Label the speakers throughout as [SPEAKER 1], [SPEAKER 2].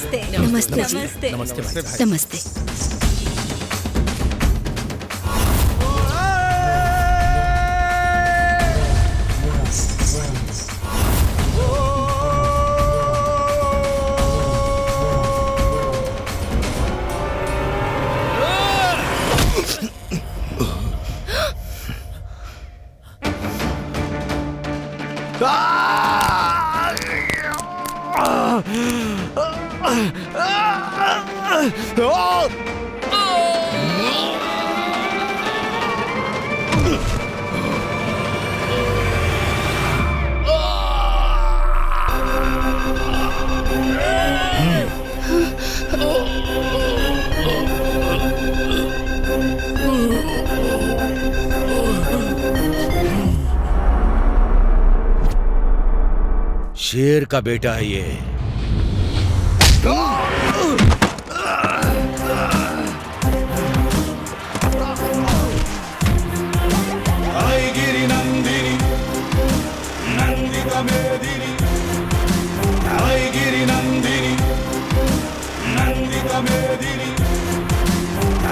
[SPEAKER 1] नमस्ते
[SPEAKER 2] नमस्ते
[SPEAKER 1] नमस्ते
[SPEAKER 2] नमस्ते नमस्ते।
[SPEAKER 3] शेर का बेटा है ये।
[SPEAKER 4] आई गिरी नंदिनी नंदिता मेदिनी, आई गिरी नंदिनी नंदिता मेदिनी,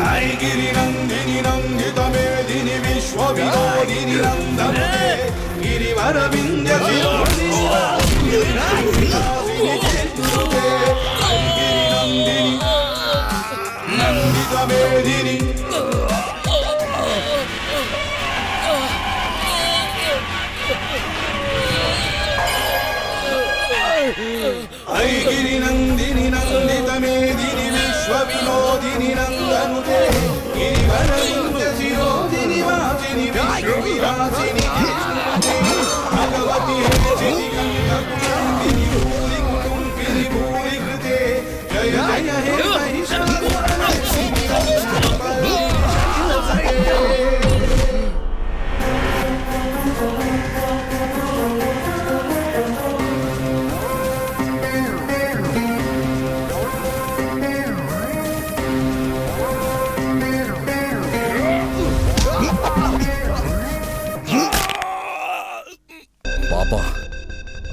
[SPEAKER 4] आई गिरी नंदिनी नंदिता मेदिनी, विश्व विनोदिनी नंदनुते गिरिवर विंध्य शिरोमणि नंदिता मेदिनी। आई गिरी नंदिनी नंदिता मेदिनी, विश्व विनोदिनी नंदनुते गिरिवर विंध्य शिरोमणि वासिनी, विश्व विलासिनी भगवती हेचिनी गंगाकुंडिनी भूरि कुटुंबिनी भूरि कृते, जय जय हे महिषासुरमर्दिनी।
[SPEAKER 3] पापा,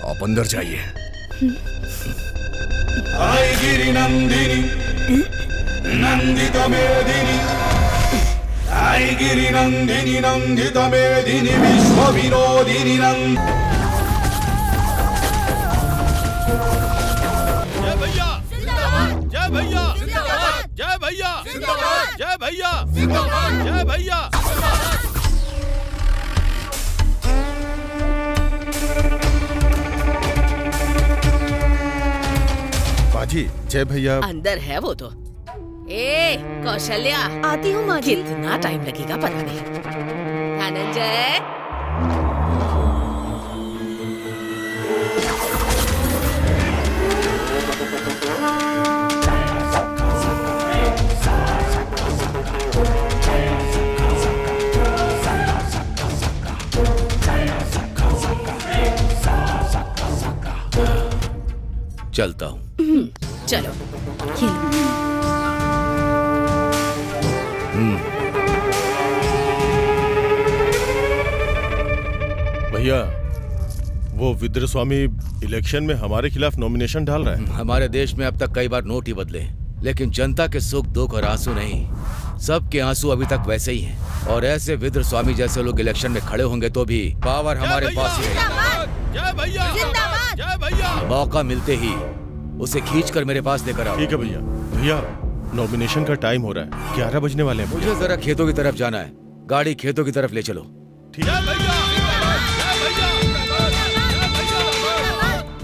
[SPEAKER 3] आप अंदर जाइए।
[SPEAKER 4] आई गिरी नंदिनी नंदिता मेदिनी, आई गिरी नंदिनी नंदिता मेदिनी, विश्व विनोदिनी नंद।
[SPEAKER 5] जय भैया जय भैया जय भैया जय भैया जय भैया।
[SPEAKER 6] बाजी, जय भैया।
[SPEAKER 7] अंदर है वो तो। ए कौशल्या,
[SPEAKER 1] आती हूँ माँ जी।
[SPEAKER 7] कितना टाइम लगेगा पता नहीं। धनंजय,
[SPEAKER 3] चलता हूँ।
[SPEAKER 7] चलो।
[SPEAKER 1] ये लो।
[SPEAKER 6] भैया, वो विद्र स्वामी इलेक्शन में हमारे खिलाफ नॉमिनेशन डाल रहा है।
[SPEAKER 3] हमारे देश में अब तक कई बार नोट ही बदले, लेकिन जनता के सुख दुख और आंसू नहीं, सबके आंसू अभी तक वैसे ही हैं। और ऐसे विद्र स्वामी जैसे लोग इलेक्शन में खड़े होंगे तो भी पावर हमारे पास ही है।
[SPEAKER 5] जय भैया जय भैया।
[SPEAKER 3] मौका मिलते ही उसे खींचकर मेरे पास लेकर आओ।
[SPEAKER 6] ठीक है भैया। भैया, नॉमिनेशन का टाइम हो रहा है, 11 बजने वाले हैं।
[SPEAKER 3] मुझे जरा खेतों की तरफ जाना है, गाड़ी खेतों की तरफ ले चलो।
[SPEAKER 5] जय भैया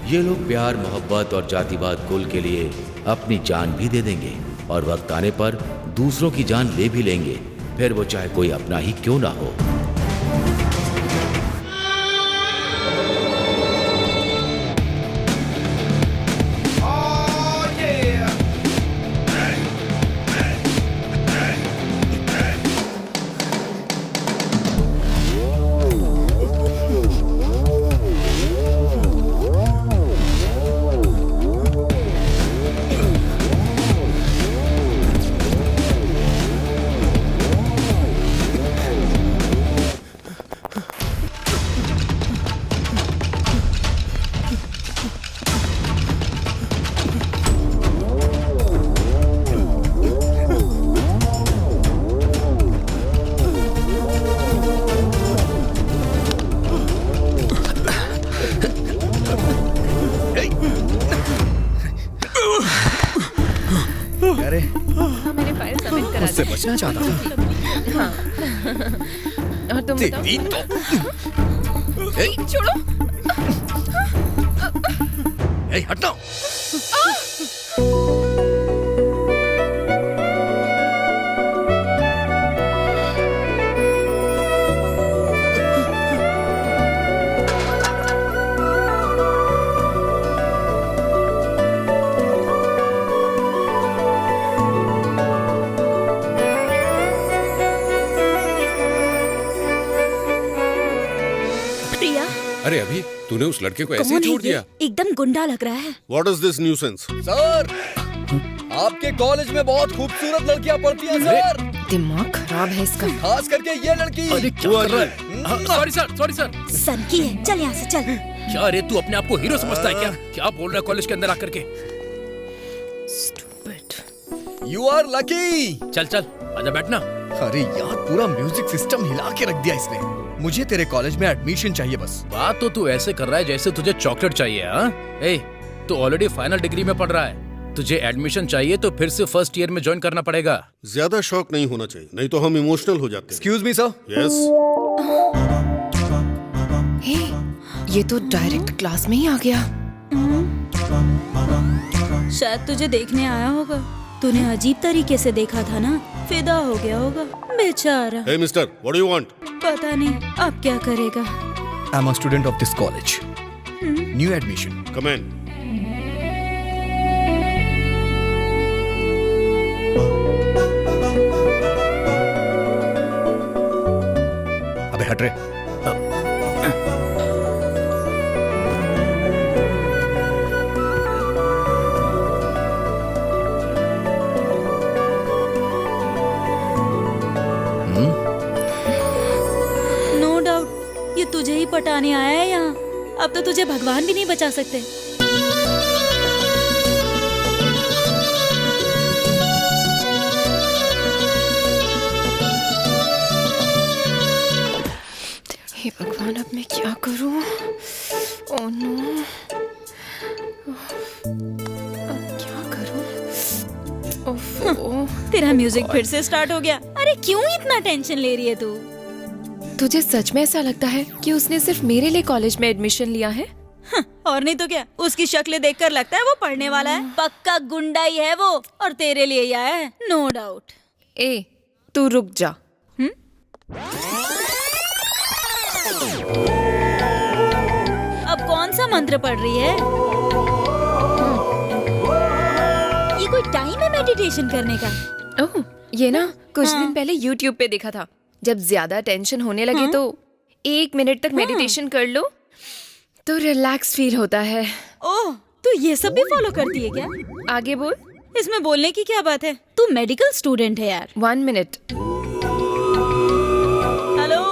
[SPEAKER 3] ये लोग प्यार मोहब्बत और जातिवाद कुल के लिए अपनी जान भी दे देंगे और वक्त आने पर दूसरों की जान ले भी लेंगे, फिर वो चाहे कोई अपना ही क्यों ना हो।
[SPEAKER 2] पूछना चाहता था।
[SPEAKER 7] और तुम बताओ?
[SPEAKER 2] तेरी तो
[SPEAKER 7] छोड़ो।
[SPEAKER 2] ए, हटना।
[SPEAKER 1] प्रिया,
[SPEAKER 8] अरे अभी तूने उस लड़के को ऐसे ही
[SPEAKER 1] कौन है
[SPEAKER 8] छोड़
[SPEAKER 1] ये?
[SPEAKER 8] दिया?
[SPEAKER 1] एकदम गुंडा लग रहा है।
[SPEAKER 6] What is this nuisance?
[SPEAKER 2] Sir, आपके कॉलेज में बहुत खूबसूरत लड़कियां पढ़ती हैं सर,
[SPEAKER 7] दिमाग खराब है इसका।
[SPEAKER 2] खास करके ये लड़की।
[SPEAKER 5] अरे क्या कर रहा है? Sorry sir.
[SPEAKER 1] सन की है, चल यहाँ से चल।
[SPEAKER 5] क्या अरे तू अपने आप को हीरो समझता है क्या? क्या बोल रहा है कॉलेज के अंदर आकर के?
[SPEAKER 2] You are lucky.
[SPEAKER 5] चल आजा बैठना।
[SPEAKER 2] अरे यार, पूरा म्यूजिक सिस्टम हिला के रख दिया इसने। मुझे तेरे कॉलेज में एडमिशन चाहिए बस।
[SPEAKER 5] बात तो तू ऐसे कर रहा है जैसे तुझे चॉकलेट चाहिए। हाँ ए, तू ऑलरेडी फाइनल डिग्री में पढ़ रहा है, तुझे एडमिशन चाहिए तो फिर से फर्स्ट ईयर में ज्वाइन करना पड़ेगा।
[SPEAKER 6] ज्यादा शौक नहीं होना चाहिए, नहीं तो हम इमोशनल हो जाते हैं।
[SPEAKER 2] Excuse me sir.
[SPEAKER 6] यस।
[SPEAKER 7] हे, ये तो डायरेक्ट क्लास में ही आ गया।
[SPEAKER 1] शायद तुझे देखने आया होगा। तूने अजीब तरीके से देखा था ना, फिदा हो गया होगा बेचारा।
[SPEAKER 6] Hey mister, what do you want?
[SPEAKER 1] पता नहीं अब क्या करेगा।
[SPEAKER 2] I am a student of this college, new admission.
[SPEAKER 6] Come in.
[SPEAKER 2] अबे हट रे।
[SPEAKER 1] नो डाउट ये तुझे ही पटाने आया है यहाँ। अब तो तुझे भगवान भी नहीं बचा सकते।
[SPEAKER 7] हे भगवान, अब मैं क्या करूं? ओह नो, अब क्या करूं? ओह,
[SPEAKER 1] तेरा म्यूजिक फिर से स्टार्ट हो गया। अरे क्यों इतना टेंशन ले रही है तू?
[SPEAKER 7] तुझे सच में ऐसा लगता है कि उसने सिर्फ मेरे लिए कॉलेज में एडमिशन लिया है?
[SPEAKER 1] और नहीं तो क्या, उसकी शक्ल देखकर लगता है वो पढ़ने वाला है। पक्का गुंडा ही है वो, और तेरे लिए ही आया है, नो डाउट।
[SPEAKER 7] ए, तू रुक जा।
[SPEAKER 1] अब कौन सा मंत्र पढ़ रही है? ये कोई टाइम है मेडिटेशन करने का?
[SPEAKER 7] ओह, ये ना कुछ दिन पहले YouTube पे देखा था। जब ज्यादा टेंशन होने लगे तो 1 मिनट तक मेडिटेशन कर लो तो रिलैक्स फील होता है।
[SPEAKER 1] ओह, तू ये सब भी फॉलो करती है क्या?
[SPEAKER 7] आगे बोल।
[SPEAKER 1] इसमें बोलने की क्या बात है? तू मेडिकल स्टूडेंट है यार।
[SPEAKER 7] 1 मिनट।
[SPEAKER 1] हेलो,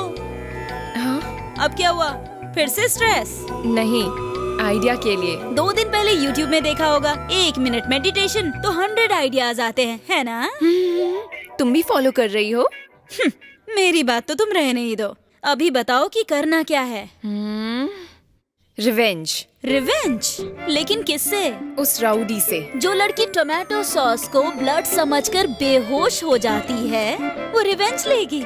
[SPEAKER 7] हाँ?
[SPEAKER 1] अब क्या हुआ? फिर से स्ट्रेस?
[SPEAKER 7] नहीं, आइडिया के लिए।
[SPEAKER 1] 2 दिन पहले YouTube में देखा होगा, 1 मिनट मेडिटेशन तो 100 आइडियाज आते हैं, है ना?
[SPEAKER 7] तुम भी फॉलो कर रही हो?
[SPEAKER 1] मेरी बात तो तुम रहने ही दो। अभी बताओ कि करना क्या है?
[SPEAKER 7] रिवेंज।
[SPEAKER 1] रिवेंज? लेकिन किससे?
[SPEAKER 7] उस राउडी से।
[SPEAKER 1] जो लड़की टोमेटो सॉस को ब्लड समझकर बेहोश हो जाती है, वो रिवेंज लेगी।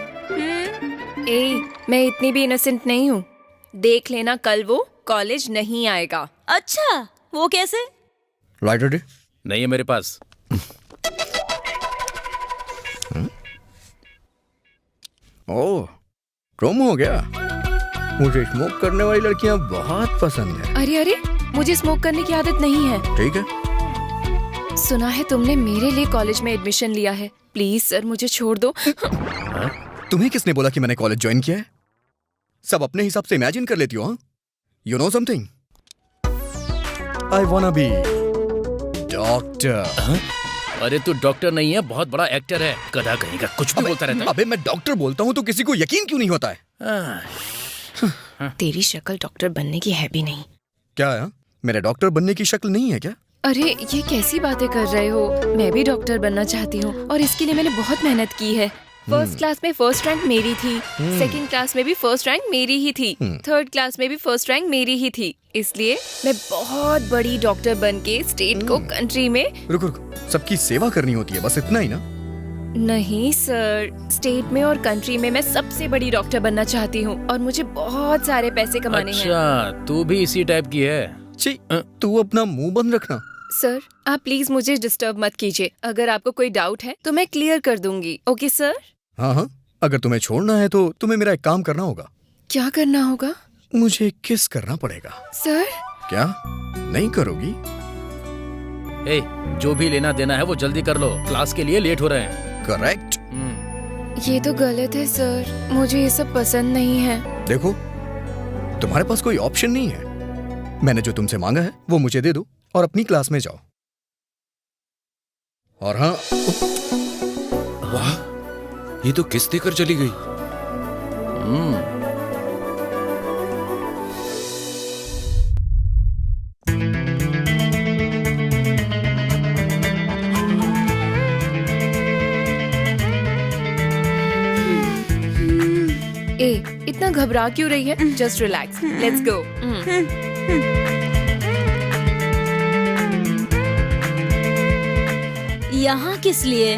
[SPEAKER 7] ए, मैं इतनी भी इनोसेंट नहीं हूँ। देख लेना, कल वो कॉलेज नहीं आएगा।
[SPEAKER 1] अच्छा, वो कैसे?
[SPEAKER 2] लाइटर दे।
[SPEAKER 5] नहीं है मेरे पास।
[SPEAKER 2] ओह, प्रोमो हो गया। मुझे स्मोक करने वाली लड़कियां बहुत पसंद है।
[SPEAKER 7] अरे, मुझे स्मोक करने की आदत नहीं है।
[SPEAKER 2] ठीक है।
[SPEAKER 7] सुना है तुमने मेरे लिए कॉलेज में एडमिशन लिया है। प्लीज सर, मुझे छोड़ दो।
[SPEAKER 2] तुम्हें किसने बोला कि मैंने कॉलेज ज्वाइन किया है? सब अपने हिसाब से इमेजिन कर लेती हो। हाँ, you know something, I wanna be doctor.
[SPEAKER 5] अरे तू डॉक्टर नहीं है, बहुत बड़ा एक्टर है। गधा कहीं का कुछ भी बोलता रहता है।
[SPEAKER 2] अबे मैं डॉक्टर बोलता हूँ तो किसी को यकीन क्यों नहीं होता है?
[SPEAKER 7] तेरी शक्ल डॉक्टर बनने की है भी नहीं।
[SPEAKER 2] क्या है? मेरे डॉक्टर बनने की शक्ल नहीं है क्या?
[SPEAKER 7] अरे ये कैसी बातें कर रहे हो? मैं भी डॉक्टर बनना चाहती हूँ और इसके लिए मैंने बहुत मेहनत की है। फर्स्ट क्लास में फर्स्ट रैंक मेरी थी, सेकंड क्लास में भी फर्स्ट रैंक मेरी ही थी, थर्ड क्लास में भी फर्स्ट रैंक मेरी ही थी। इसलिए मैं बहुत बड़ी डॉक्टर बन के स्टेट को कंट्री में।
[SPEAKER 2] रुक, सबकी सेवा करनी होती है, बस इतना ही ना?
[SPEAKER 7] नहीं सर, स्टेट में और कंट्री में मैं सबसे बड़ी डॉक्टर बनना चाहती हूँ और मुझे बहुत सारे पैसे कमाने हैं।
[SPEAKER 5] अच्छा, तू भी इसी टाइप की है।
[SPEAKER 2] छी, तू अपना मुंह बंद रखना।
[SPEAKER 7] सर आप प्लीज मुझे डिस्टर्ब मत कीजिए। अगर आपको कोई डाउट है तो मैं क्लियर कर दूंगी। Okay sir?
[SPEAKER 2] हाँ हाँ, अगर तुम्हें छोड़ना है तो तुम्हें मेरा एक काम करना होगा।
[SPEAKER 7] क्या करना होगा?
[SPEAKER 2] मुझे किस करना पड़ेगा।
[SPEAKER 7] सर?
[SPEAKER 2] क्या नहीं करोगी?
[SPEAKER 5] ए, जो भी लेना देना है वो जल्दी कर लो, क्लास के लिए लेट हो रहे हैं।
[SPEAKER 2] करेक्ट।
[SPEAKER 7] ये तो गलत है सर, मुझे ये सब पसंद नहीं है।
[SPEAKER 2] देखो, तुम्हारे पास कोई ऑप्शन नहीं है। मैंने जो तुमसे मांगा है वो मुझे दे दो और अपनी क्लास में जाओ। और हाँ,
[SPEAKER 8] वाह, ये तो किस देकर चली गई।
[SPEAKER 7] ए, इतना घबरा क्यों रही है? Just relax, let's go.
[SPEAKER 1] यहाँ किस लिए?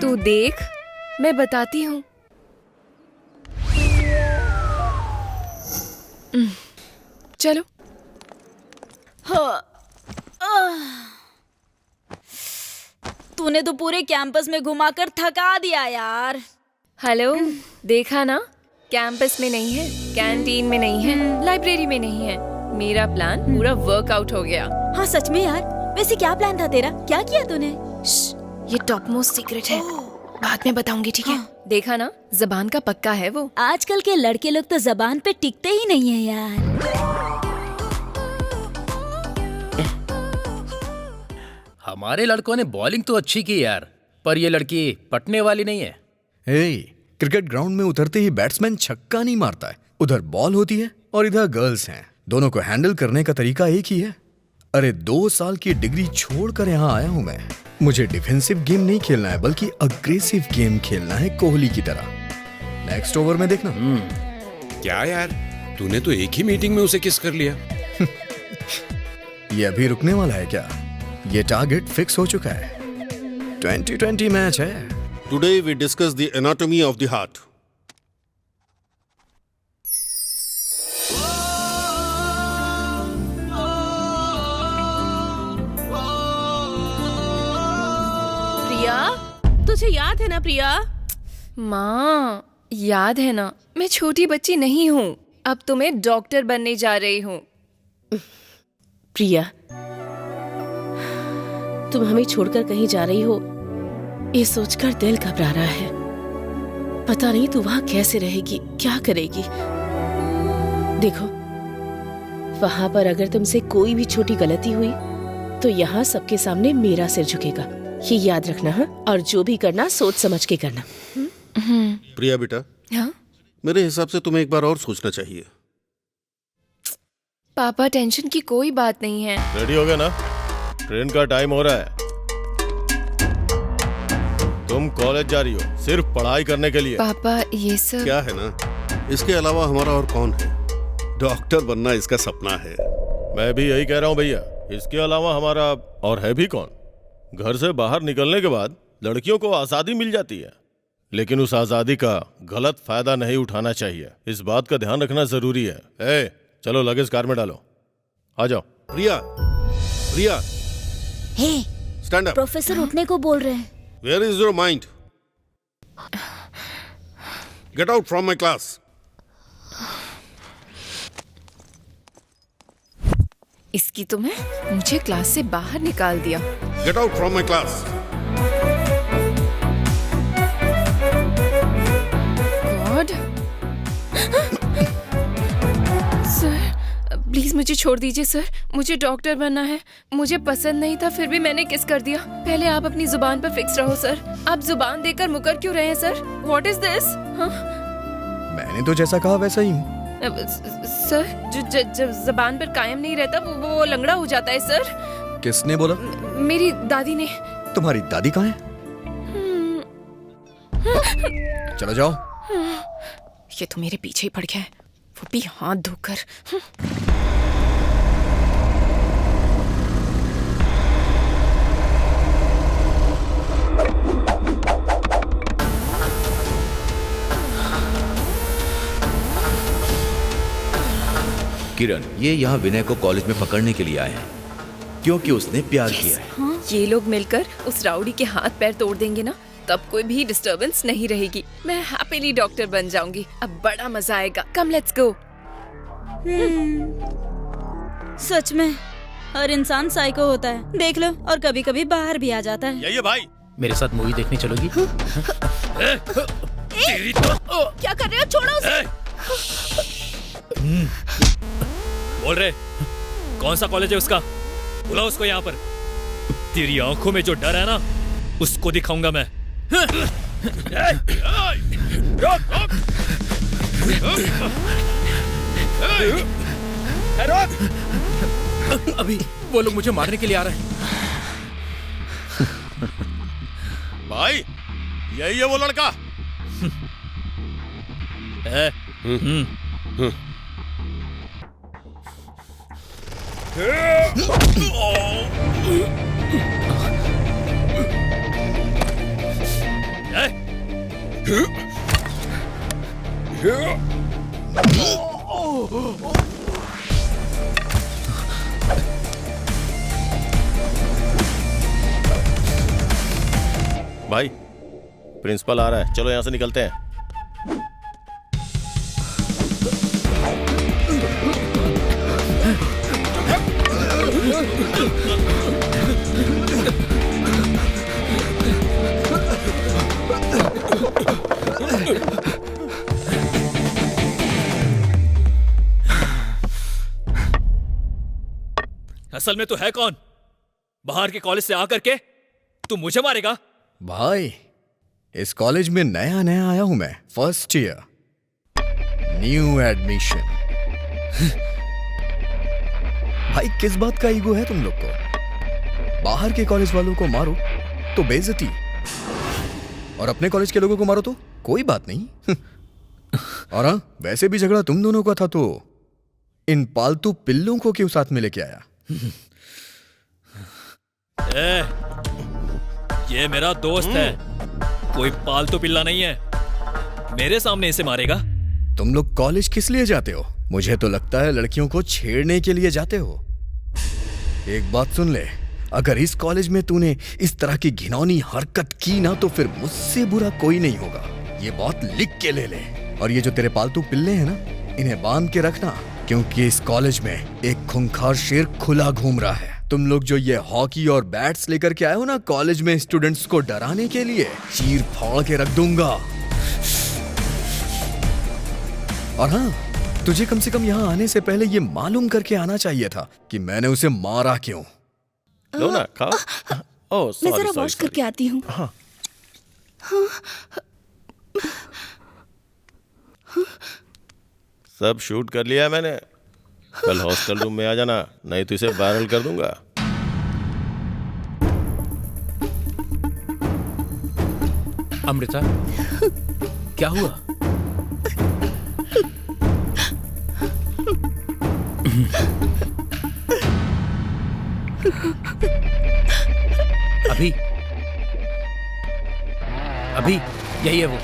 [SPEAKER 7] तू देख, मैं बताती हूँ। चलो।
[SPEAKER 1] तूने तो पूरे कैंपस में घुमाकर थका दिया यार।
[SPEAKER 7] हेलो, देखा ना? कैंपस में नहीं है, कैंटीन में नहीं है, लाइब्रेरी में नहीं है। मेरा प्लान पूरा वर्कआउट हो गया।
[SPEAKER 1] हाँ सच में यार, वैसे क्या प्लान था तेरा? क्या किया तूने?
[SPEAKER 7] ये टॉप मोस्ट सीक्रेट है, बाद में बताऊंगी, ठीक है? देखा ना, जबान का पक्का है वो।
[SPEAKER 1] आजकल के लड़के लोग तो जबान पे टिकते ही नहीं है यार।
[SPEAKER 5] हमारे लड़कों ने बॉलिंग तो अच्छी की यार, पर ये लड़की पटने वाली नहीं है।
[SPEAKER 2] क्रिकेट ग्राउंड में उतरते ही बैट्समैन छक्का नहीं मारता है। उधर बॉल होती है और इधर गर्ल्स हैं। दोनों को हैंडल करने का तरीका एक ही है। अरे 2 साल की डिग्री छोड़कर यहाँ आया हूँ मैं। मुझे डिफेंसिव गेम नहीं खेलना है, बल्कि अग्रेसिव गेम खेलना है, कोहली की तरह। नेक्स्ट ओवर में देखना।
[SPEAKER 8] क्या यार, तूने तो एक ही मीटिंग में उसे किस कर लिया।
[SPEAKER 2] ये अभी रुकने वाला है क्या? ये टारगेट फिक्स हो चुका है। 2020 मैच है।
[SPEAKER 6] Today we discuss the anatomy of the heart.
[SPEAKER 9] प्रिया, तुझे याद है ना प्रिया?
[SPEAKER 7] माँ, याद है ना, मैं छोटी बच्ची नहीं हूँ। अब तो मैं डॉक्टर बनने जा रही हूँ।
[SPEAKER 9] प्रिया, तुम हमें छोड़कर कहीं जा रही हो, ये सोचकर दिल घबरा रहा है। पता नहीं तू वहां कैसे रहेगी, क्या करेगी। देखो, वहां पर अगर तुमसे कोई भी छोटी गलती हुई तो यहाँ सबके सामने मेरा सिर झुकेगा। ये याद रखना है, और जो भी करना सोच समझ के करना।
[SPEAKER 6] प्रिया बेटा,
[SPEAKER 7] हाँ?
[SPEAKER 6] मेरे हिसाब से तुम्हें एक बार और सोचना चाहिए।
[SPEAKER 7] पापा, टेंशन की कोई बात नहीं है।
[SPEAKER 6] रेडी हो गया ना? ट्रेन का टाइम हो रहा है। तुम कॉलेज जा रही हो सिर्फ पढ़ाई करने के लिए।
[SPEAKER 7] पापा, ये सब
[SPEAKER 6] क्या है ना, इसके अलावा हमारा और कौन है? डॉक्टर बनना इसका सपना है। मैं भी यही कह रहा हूँ भैया, इसके अलावा हमारा और है भी कौन? घर से बाहर निकलने के बाद लड़कियों को आज़ादी मिल जाती है, लेकिन उस आज़ादी का गलत फायदा नहीं उठाना चाहिए। इस बात का ध्यान रखना जरूरी है। चलो लगेज कार में डालो, आ जाओ। प्रिया, प्रिया,
[SPEAKER 1] हे,
[SPEAKER 6] स्टैंड अप।
[SPEAKER 1] प्रोफेसर उठने को बोल रहे हैं।
[SPEAKER 6] Where is your mind? Get out from my class.
[SPEAKER 7] इसकी तो मैं मुझे क्लास से बाहर निकाल दिया।
[SPEAKER 6] Get out from my class.
[SPEAKER 7] God, sir please मुझे छोड़ दीजिए सर, मुझे डॉक्टर बनना है। मुझे पसंद नहीं था, फिर भी मैंने किस कर दिया। पहले आप अपनी जुबान पर फिक्स रहो सर। आप जुबान देकर मुकर क्यों रहे हैं सर? What is this?
[SPEAKER 2] मैंने तो जैसा कहा वैसा ही हूँ।
[SPEAKER 7] सर, जो जुबान पर कायम नहीं रहता वो लंगड़ा हो जाता है सर।
[SPEAKER 2] किसने बोला?
[SPEAKER 7] मेरी दादी ने।
[SPEAKER 2] तुम्हारी दादी कहाँ है? चलो जाओ।
[SPEAKER 7] ये तो मेरे पीछे ही पड़ गया है, वो भी हाथ धोकर।
[SPEAKER 3] किरण, ये यहाँ विनय को कॉलेज में पकड़ने के लिए आए हैं क्योंकि उसने प्यार किया है।
[SPEAKER 7] ये लोग मिलकर उस राउडी के हाथ पैर तोड़ देंगे ना, तब कोई भी डिस्टरबेंस नहीं रहेगी। मैं हैप्पीली डॉक्टर बन जाऊंगी। अब बड़ा मजा आएगा। Come let's go.
[SPEAKER 1] सच में हर इंसान साइको होता है, देख लो, और कभी कभी बाहर भी आ जाता है।
[SPEAKER 6] यही है भाई।
[SPEAKER 5] मेरे साथ मूवी देखने चलोगी?
[SPEAKER 7] क्या कर रहे हो? छोड़ो उसे।
[SPEAKER 10] बोल रहे कौन सा कॉलेज है उसका? बुलाओ उसको यहाँ पर। तेरी आंखों में जो डर है ना, उसको दिखाऊंगा मैं।
[SPEAKER 5] अभी वो लोग मुझे मारने के लिए आ रहे हैं।
[SPEAKER 6] भाई यही है वो लड़का। भाई प्रिंसिपल आ रहा है, चलो यहाँ से निकलते हैं।
[SPEAKER 10] असल में तू है कौन? बाहर के कॉलेज से आकर के तू मुझे मारेगा?
[SPEAKER 2] भाई इस कॉलेज में नया नया आया हूं मैं, फर्स्ट ईयर, न्यू एडमिशन। भाई किस बात का ईगो है तुम लोग को? बाहर के कॉलेज वालों को मारो तो बेइज्जती, और अपने कॉलेज के लोगों को मारो तो कोई बात नहीं। और हाँ, वैसे भी झगड़ा तुम दोनों का था तो इन पालतू पिल्लों को क्यों साथ में लेके आया?
[SPEAKER 10] ये मेरा दोस्त है, कोई पालतू पिल्ला नहीं है। मेरे सामने इसे मारेगा?
[SPEAKER 2] तुम लोग कॉलेज किस लिए जाते हो? मुझे तो लगता है लड़कियों को छेड़ने के लिए जाते हो। एक बात सुन ले, अगर इस कॉलेज में तूने इस तरह की घिनौनी हरकत की ना तो फिर मुझसे बुरा कोई नहीं होगा। ये बात लिख के ले ले। और ये जो तेरे पालतू पिल्ले हैं ना, इन्हें बांध के रखना, क्योंकि इस कॉलेज में एक खूंखार शेर खुला घूम रहा है। तुम लोग जो ये हॉकी और बैट्स लेकर के आए हो ना कॉलेज में स्टूडेंट्स को डराने के लिए, चीर फाड़ के रख दूंगा। और हाँ, तुझे कम से कम यहाँ आने से पहले ये मालूम करके आना चाहिए था कि मैंने उसे मारा क्यों।
[SPEAKER 6] लो ना, खाओ। ओह
[SPEAKER 9] मैं जरा वॉश करके आती हूँ।
[SPEAKER 6] हाँ। सब शूट कर लिया मैंने। कल हॉस्टल रूम में आ जाना, नहीं तो इसे वायरल कर दूंगा।
[SPEAKER 5] अमृता, क्या हुआ? अभी अभी यही है वो।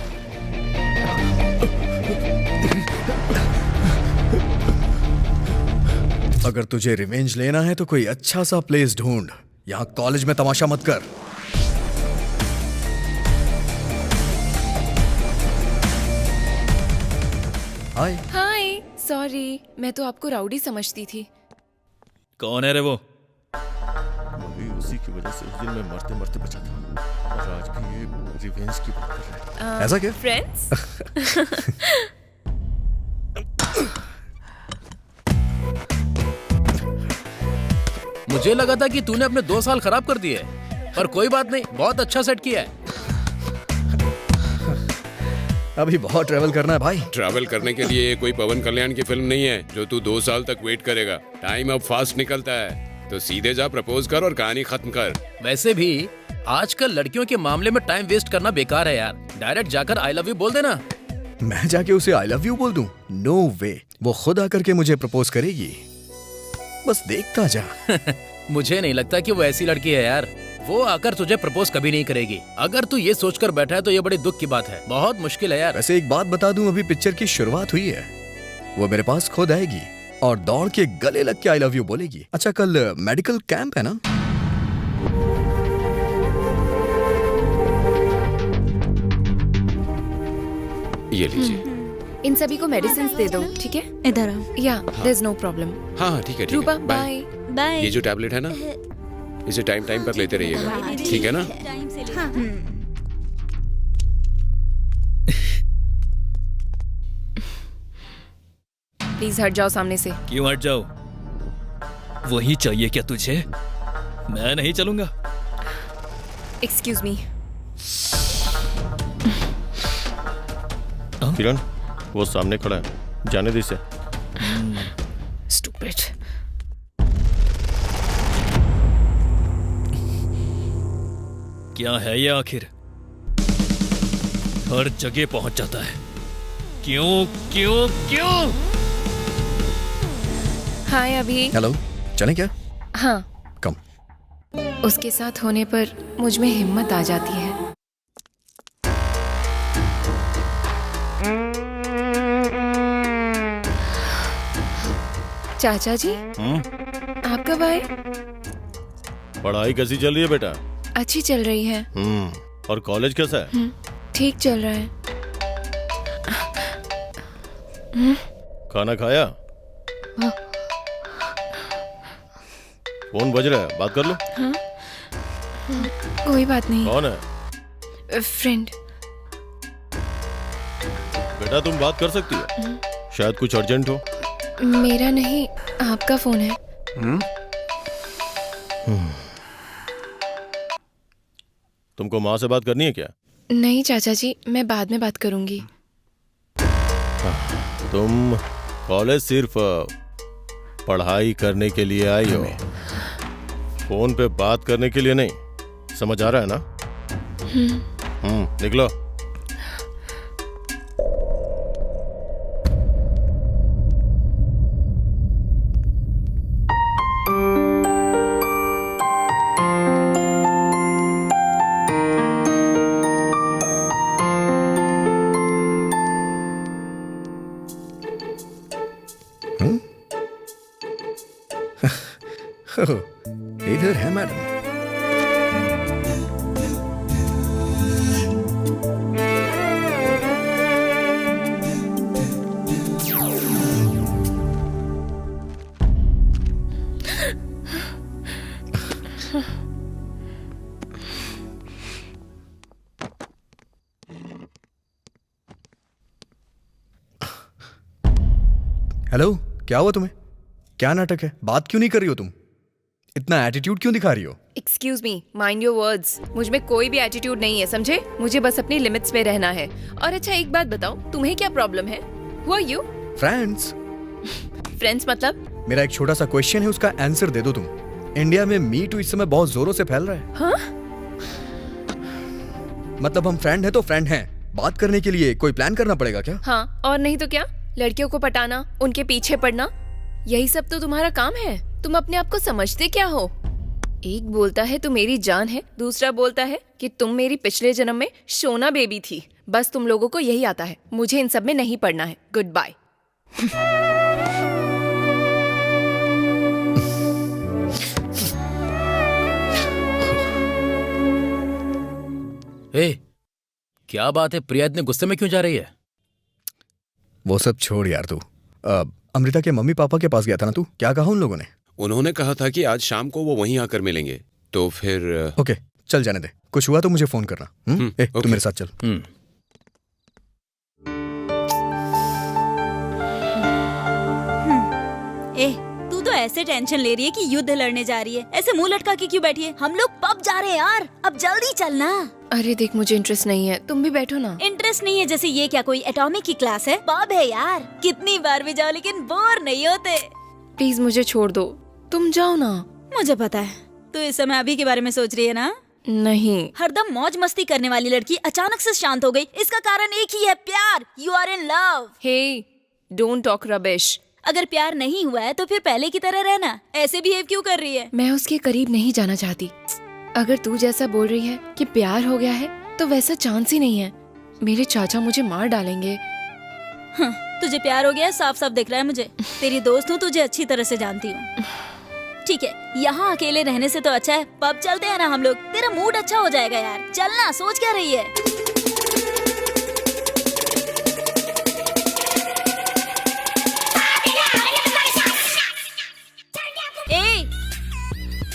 [SPEAKER 2] अगर तुझे रिवेंज लेना है तो कोई अच्छा सा प्लेस ढूंढ, यहाँ कॉलेज में तमाशा मत कर। हाय।
[SPEAKER 7] हाय, सॉरी, मैं तो आपको राउडी समझती थी।
[SPEAKER 10] कौन है रे वो?
[SPEAKER 6] वही उसी की वजह से उस दिन मैं मरते मरते बचा था, और आज भी ये रिवेंज की बात कर रहा है।
[SPEAKER 2] ऐसा क्या?
[SPEAKER 7] फ्रेंड्स?
[SPEAKER 5] मुझे लगा था कि तूने अपने 2 साल खराब कर दिए, पर कोई बात नहीं, बहुत अच्छा सेट किया है।
[SPEAKER 2] अभी बहुत ट्रैवल करना है भाई।
[SPEAKER 8] ट्रैवल करने के लिए ये कोई पवन कल्याण की फिल्म नहीं है जो तू 2 साल तक वेट करेगा। टाइम अब फास्ट निकलता है, तो सीधे जा प्रपोज कर और कहानी खत्म कर।
[SPEAKER 5] वैसे भी आजकल लड़कियों के मामले में टाइम वेस्ट करना बेकार है यार। डायरेक्ट जाकर आई लव यू बोल देना।
[SPEAKER 2] मैं जाके उसे आई लव यू बोल दूं? नो वे, वो खुद आकर के मुझे प्रपोज करेगी। बस देखता जा।
[SPEAKER 5] मुझे नहीं लगता कि वो ऐसी लड़की है यार, वो आकर तुझे प्रपोज कभी नहीं करेगी। अगर तू ये सोचकर बैठा है तो ये बड़ी दुख की बात है, बहुत मुश्किल है यार।
[SPEAKER 2] वैसे एक बात बता दूं, अभी पिक्चर की शुरुआत हुई है, वो मेरे पास खुद आएगी। और दौड़ के गले लग के आई लव यू बोलेगी। अच्छा, कल मेडिकल कैंप है ना?
[SPEAKER 8] ये लीजिए।
[SPEAKER 7] इन सभी को मेडिसिन दे दो, ठीक है?
[SPEAKER 1] इधर आओ।
[SPEAKER 7] या देयर इज नो प्रॉब्लम।
[SPEAKER 8] हाँ ठीक है, ठीक
[SPEAKER 7] रूपा
[SPEAKER 8] है, बाय।
[SPEAKER 7] बाय।
[SPEAKER 1] बाय।
[SPEAKER 8] ये जो टैबलेट है ना, इसे टाइम टाइम पर लेते रहिएगा, ठीक है ना?
[SPEAKER 1] टाइम से ले।
[SPEAKER 7] हाँ। प्लीज हट जाओ सामने से।
[SPEAKER 10] क्यों हट जाओ? वही चाहिए क्या तुझे? मैं नहीं चलूंगा।
[SPEAKER 7] Excuse me.
[SPEAKER 6] किरण, वो सामने खड़ा है, जाने दे इसे।
[SPEAKER 7] स्टूपिड।
[SPEAKER 10] क्या है ये आखिर? हर जगह पहुंच जाता है। क्यों क्यों क्यों?
[SPEAKER 7] हाय अभी।
[SPEAKER 2] हेलो, चलें क्या?
[SPEAKER 7] हाँ,
[SPEAKER 2] कम।
[SPEAKER 7] उसके साथ होने पर मुझ में हिम्मत आ जाती है। चाचा जी, आप कब आए?
[SPEAKER 6] पढ़ाई कैसी चल रही है बेटा?
[SPEAKER 7] अच्छी चल रही है।
[SPEAKER 6] और कॉलेज कैसा है?
[SPEAKER 7] ठीक चल रहा है।
[SPEAKER 6] खाना खाया? फोन बज रहा है, बात कर लो।
[SPEAKER 7] कोई बात नहीं।
[SPEAKER 6] कौन है?
[SPEAKER 7] फ्रेंड।
[SPEAKER 6] बेटा तुम बात कर सकती हो, शायद कुछ अर्जेंट हो।
[SPEAKER 7] मेरा नहीं, आपका फोन है।
[SPEAKER 6] तुमको माँ से बात करनी है क्या?
[SPEAKER 7] नहीं चाचा जी, मैं बाद में बात करूंगी।
[SPEAKER 6] तुम कॉलेज सिर्फ पढ़ाई करने के लिए आई हो, फोन पे बात करने के लिए नहीं। समझ आ रहा है ना? निकलो।
[SPEAKER 2] इधर है मैडम। हेलो, क्या हुआ तुम्हें? क्या नाटक है? बात क्यों नहीं कर रही हो तुम? इतना एटीट्यूड क्यों दिखा रही हो?
[SPEAKER 7] Excuse me, mind your words. मुझ में कोई भी एटीट्यूड नहीं है, समझे? मुझे बस अपनी लिमिट्स में रहना है। और अच्छा एक बात बताओ, तुम्हें क्या प्रॉब्लम है? Who are you?
[SPEAKER 2] Friends.
[SPEAKER 7] Friends मतलब?
[SPEAKER 2] मेरा एक छोटा सा क्वेश्चन है, उसका आंसर दे दो तुम। इंडिया में मी टू इस समय बहुत जोरों से फैल रहा है।
[SPEAKER 7] हाँ?
[SPEAKER 2] मतलब हम फ्रेंड है तो फ्रेंड हैं। बात करने के लिए कोई प्लान करना पड़ेगा क्या?
[SPEAKER 7] हाँ, और नहीं तो क्या? लड़कियों को पटाना, उनके पीछे पड़ना, यही सब तो तुम्हारा काम है। तुम अपने आप को समझते क्या हो? एक बोलता है तू मेरी जान है, दूसरा बोलता है कि तुम मेरी पिछले जन्म में शोना बेबी थी। बस तुम लोगों को यही आता है। मुझे इन सब में नहीं पड़ना है। Goodbye.
[SPEAKER 5] क्या बात है? प्रिया इतने गुस्से में क्यों जा रही है?
[SPEAKER 2] वो सब छोड़ यार तू। अमृता के मम्मी पापा के पास गया था ना तू? क्या कहा उन लोगों ने?
[SPEAKER 8] उन्होंने कहा था कि आज शाम को वो वहीं आकर मिलेंगे, तो फिर
[SPEAKER 2] ओके, चल जाने दे। कुछ हुआ तो मुझे फोन करना। तू मेरे साथ चल।
[SPEAKER 1] तू तो ऐसे टेंशन ले रही है कि युद्ध लड़ने जा रही है। ऐसे मुंह लटका के क्यों बैठी है? हम लोग पब जा रहे हैं यार, अब जल्दी चलना।
[SPEAKER 7] अरे देख, मुझे इंटरेस्ट नहीं है, तुम भी बैठो ना।
[SPEAKER 1] इंटरेस्ट नहीं है जैसे ये क्या कोई एटॉमिक की क्लास है? पब है यार, कितनी बार भी जाओ लेकिन बोर नहीं होते।
[SPEAKER 7] प्लीज मुझे छोड़ दो, तुम जाओ ना।
[SPEAKER 1] मुझे पता है तू इस समय अभी के बारे में सोच रही है ना?
[SPEAKER 7] नहीं।
[SPEAKER 1] हरदम मौज मस्ती करने वाली लड़की अचानक से शांत हो गई। इसका कारण एक ही है, प्यार। You are in love.
[SPEAKER 7] Hey, don't talk rubbish.
[SPEAKER 1] अगर प्यार नहीं हुआ है तो फिर पहले की तरह रहना। ऐसे बिहेव क्यों कर रही है?
[SPEAKER 7] मैं उसके करीब नहीं जाना चाहती। अगर तू जैसा बोल रही है कि प्यार हो गया है तो वैसा चांस ही नहीं है। मेरे चाचा मुझे मार डालेंगे।
[SPEAKER 1] तुझे प्यार हो गया है, साफ साफ दिख रहा है मुझे। तेरी दोस्त हूँ, तुझे अच्छी तरह से जानती हूँ। ठीक है, यहाँ अकेले रहने से तो अच्छा है पब चलते हैं ना हम लोग। तेरा मूड अच्छा हो जाएगा यार। चलना, सोच क्या रही है? ए,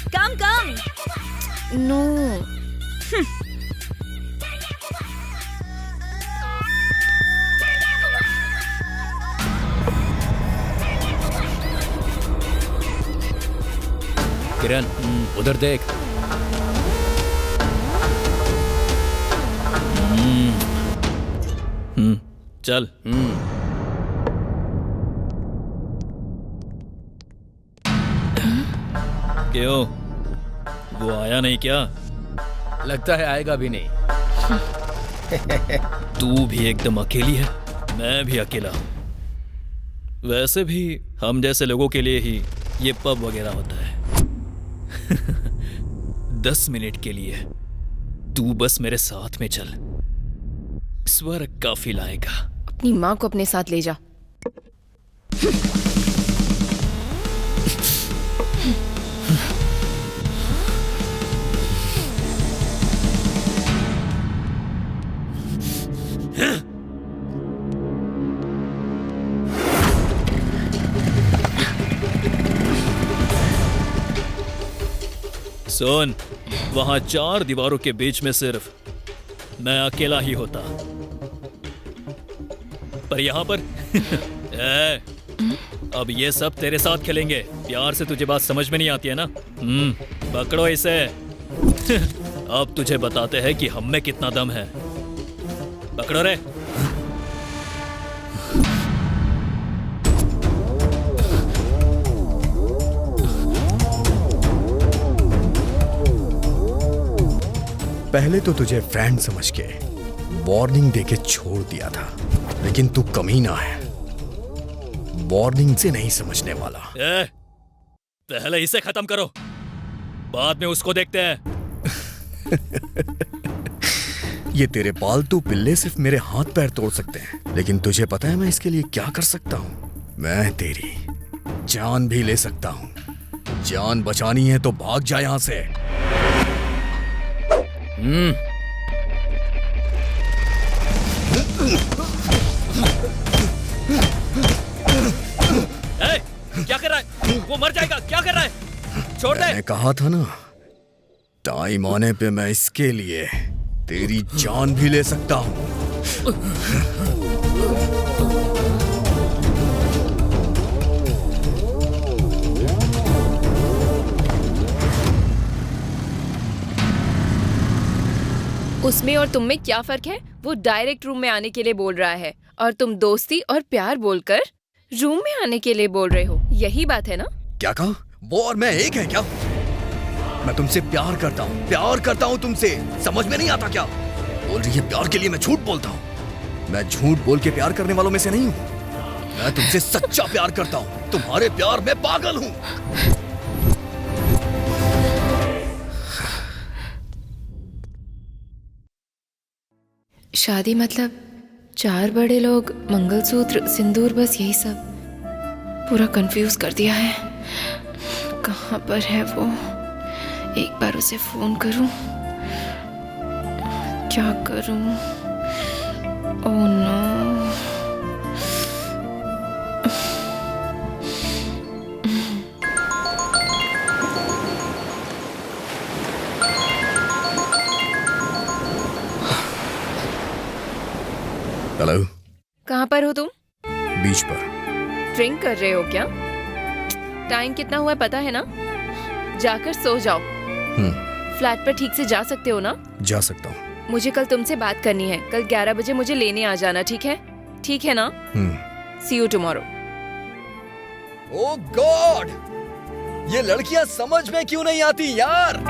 [SPEAKER 1] कम कम।
[SPEAKER 7] नो।
[SPEAKER 5] किरण, उधर देख। चल। क्यों, वो आया नहीं क्या?
[SPEAKER 3] लगता है आएगा भी नहीं।
[SPEAKER 5] तू भी एकदम अकेली है, मैं भी अकेला हूं। वैसे भी हम जैसे लोगों के लिए ही ये पब वगैरह होता है। 10 मिनट के लिए तू बस मेरे साथ में चल, स्वर्ग का फील आएगा।
[SPEAKER 7] अपनी माँ को अपने साथ ले जा।
[SPEAKER 5] सुन, वहां 4 दीवारों के बीच में सिर्फ मैं अकेला ही होता, पर यहाँ पर अब ये सब तेरे साथ खेलेंगे। प्यार से तुझे बात समझ में नहीं आती है ना? पकड़ो इसे। अब तुझे बताते हैं कि हम में कितना दम है। पकड़ो रे।
[SPEAKER 2] पहले तो तुझे फ्रेंड समझ के वार्निंग देके छोड़ दिया था, लेकिन तू कमीना है, वार्निंग से नहीं समझने वाला।
[SPEAKER 5] पहले इसे खत्म करो, बाद में उसको देखते हैं।
[SPEAKER 2] ये तेरे पालतू पिल्ले सिर्फ मेरे हाथ पैर तोड़ सकते हैं, लेकिन तुझे पता है मैं इसके लिए क्या कर सकता हूँ? मैं तेरी जान भी ले सकता हूँ। जान बचानी है तो भाग जा यहाँ से।
[SPEAKER 5] क्या कर रहा है? वो मर जाएगा। क्या कर रहा है? छोड़ दे।
[SPEAKER 2] मैंने कहा था ना, टाइम आने पे मैं इसके लिए तेरी जान भी ले सकता हूँ।
[SPEAKER 7] उसमें और तुम में क्या फर्क है? वो डायरेक्ट रूम में आने के लिए बोल रहा है और तुम दोस्ती और प्यार बोलकर रूम में आने के लिए बोल रहे हो। यही बात है ना?
[SPEAKER 2] क्या कहा? वो और मैं एक है क्या? मैं तुमसे प्यार करता हूँ तुमसे। समझ में नहीं आता क्या? बोल रही है प्यार के लिए मैं झूठ बोलता हूँ। मैं झूठ बोल के प्यार करने वालों में से नहीं हूँ। मैं तुमसे सच्चा प्यार करता हूँ। तुम्हारे प्यार में पागल हूँ।
[SPEAKER 7] शादी मतलब 4 बड़े लोग, मंगलसूत्र, सिंदूर, बस यही सब। पूरा कंफ्यूज कर दिया है। कहाँ पर है वो? एक बार उसे फोन करूं। क्या करूं? Oh no.
[SPEAKER 2] हेलो।
[SPEAKER 7] कहाँ पर हो तुम?
[SPEAKER 2] बीच पर।
[SPEAKER 7] ड्रिंक कर रहे हो क्या? टाइम कितना हुआ है पता है ना? जाकर सो जाओ। फ्लैट पर ठीक से जा सकते हो ना?
[SPEAKER 2] जा सकता हूँ।
[SPEAKER 7] मुझे कल तुमसे बात करनी है। कल 11 बजे मुझे लेने आ जाना, ठीक है? ठीक है ना? सी यू टुमारो।
[SPEAKER 2] ओह गॉड, ये लड़कियां समझ में क्यों नहीं आती यार?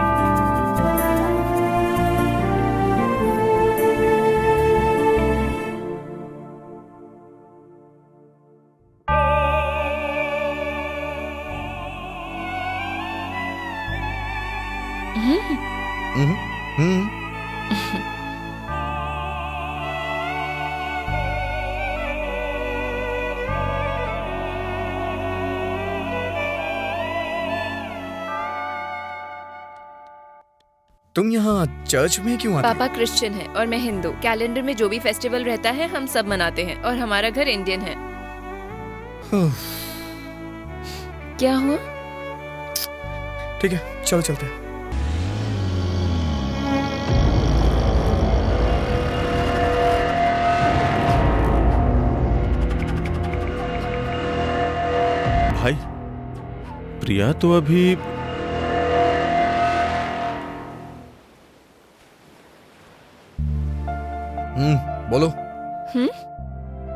[SPEAKER 2] तुम यहाँ चर्च में क्यों आते
[SPEAKER 7] पापा क्रिश्चियन है और मैं हिंदू। कैलेंडर में जो भी फेस्टिवल रहता है हम सब मनाते हैं और हमारा घर इंडियन है।
[SPEAKER 2] हो?
[SPEAKER 7] क्या हुआ?
[SPEAKER 2] ठीक है, चलो चलते हैं।
[SPEAKER 6] भाई प्रिया तो अभी
[SPEAKER 2] बोलो।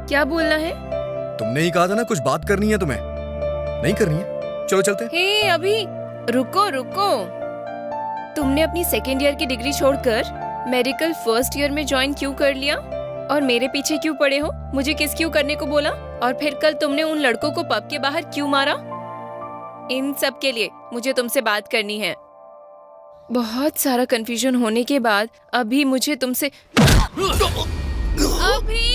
[SPEAKER 7] क्या बोलना है?
[SPEAKER 2] तुमने ही कहा था ना कुछ बात करनी है तुम्हें। नहीं करनी है, चलो चलते हैं।
[SPEAKER 7] हे अभी रुको रुको। तुमने अपनी सेकेंड ईयर की डिग्री छोड़कर मेडिकल फर्स्ट ईयर में ज्वाइन क्यों कर लिया? और मेरे पीछे क्यों पड़े हो? मुझे किस क्यों करने को बोला? और फिर कल तुमने उन लड़कों को पब के बाहर क्यों मारा? इन सब के लिए मुझे तुमसे बात करनी है। बहुत सारा कंफ्यूजन होने के बाद अभी मुझे तुमसे अभी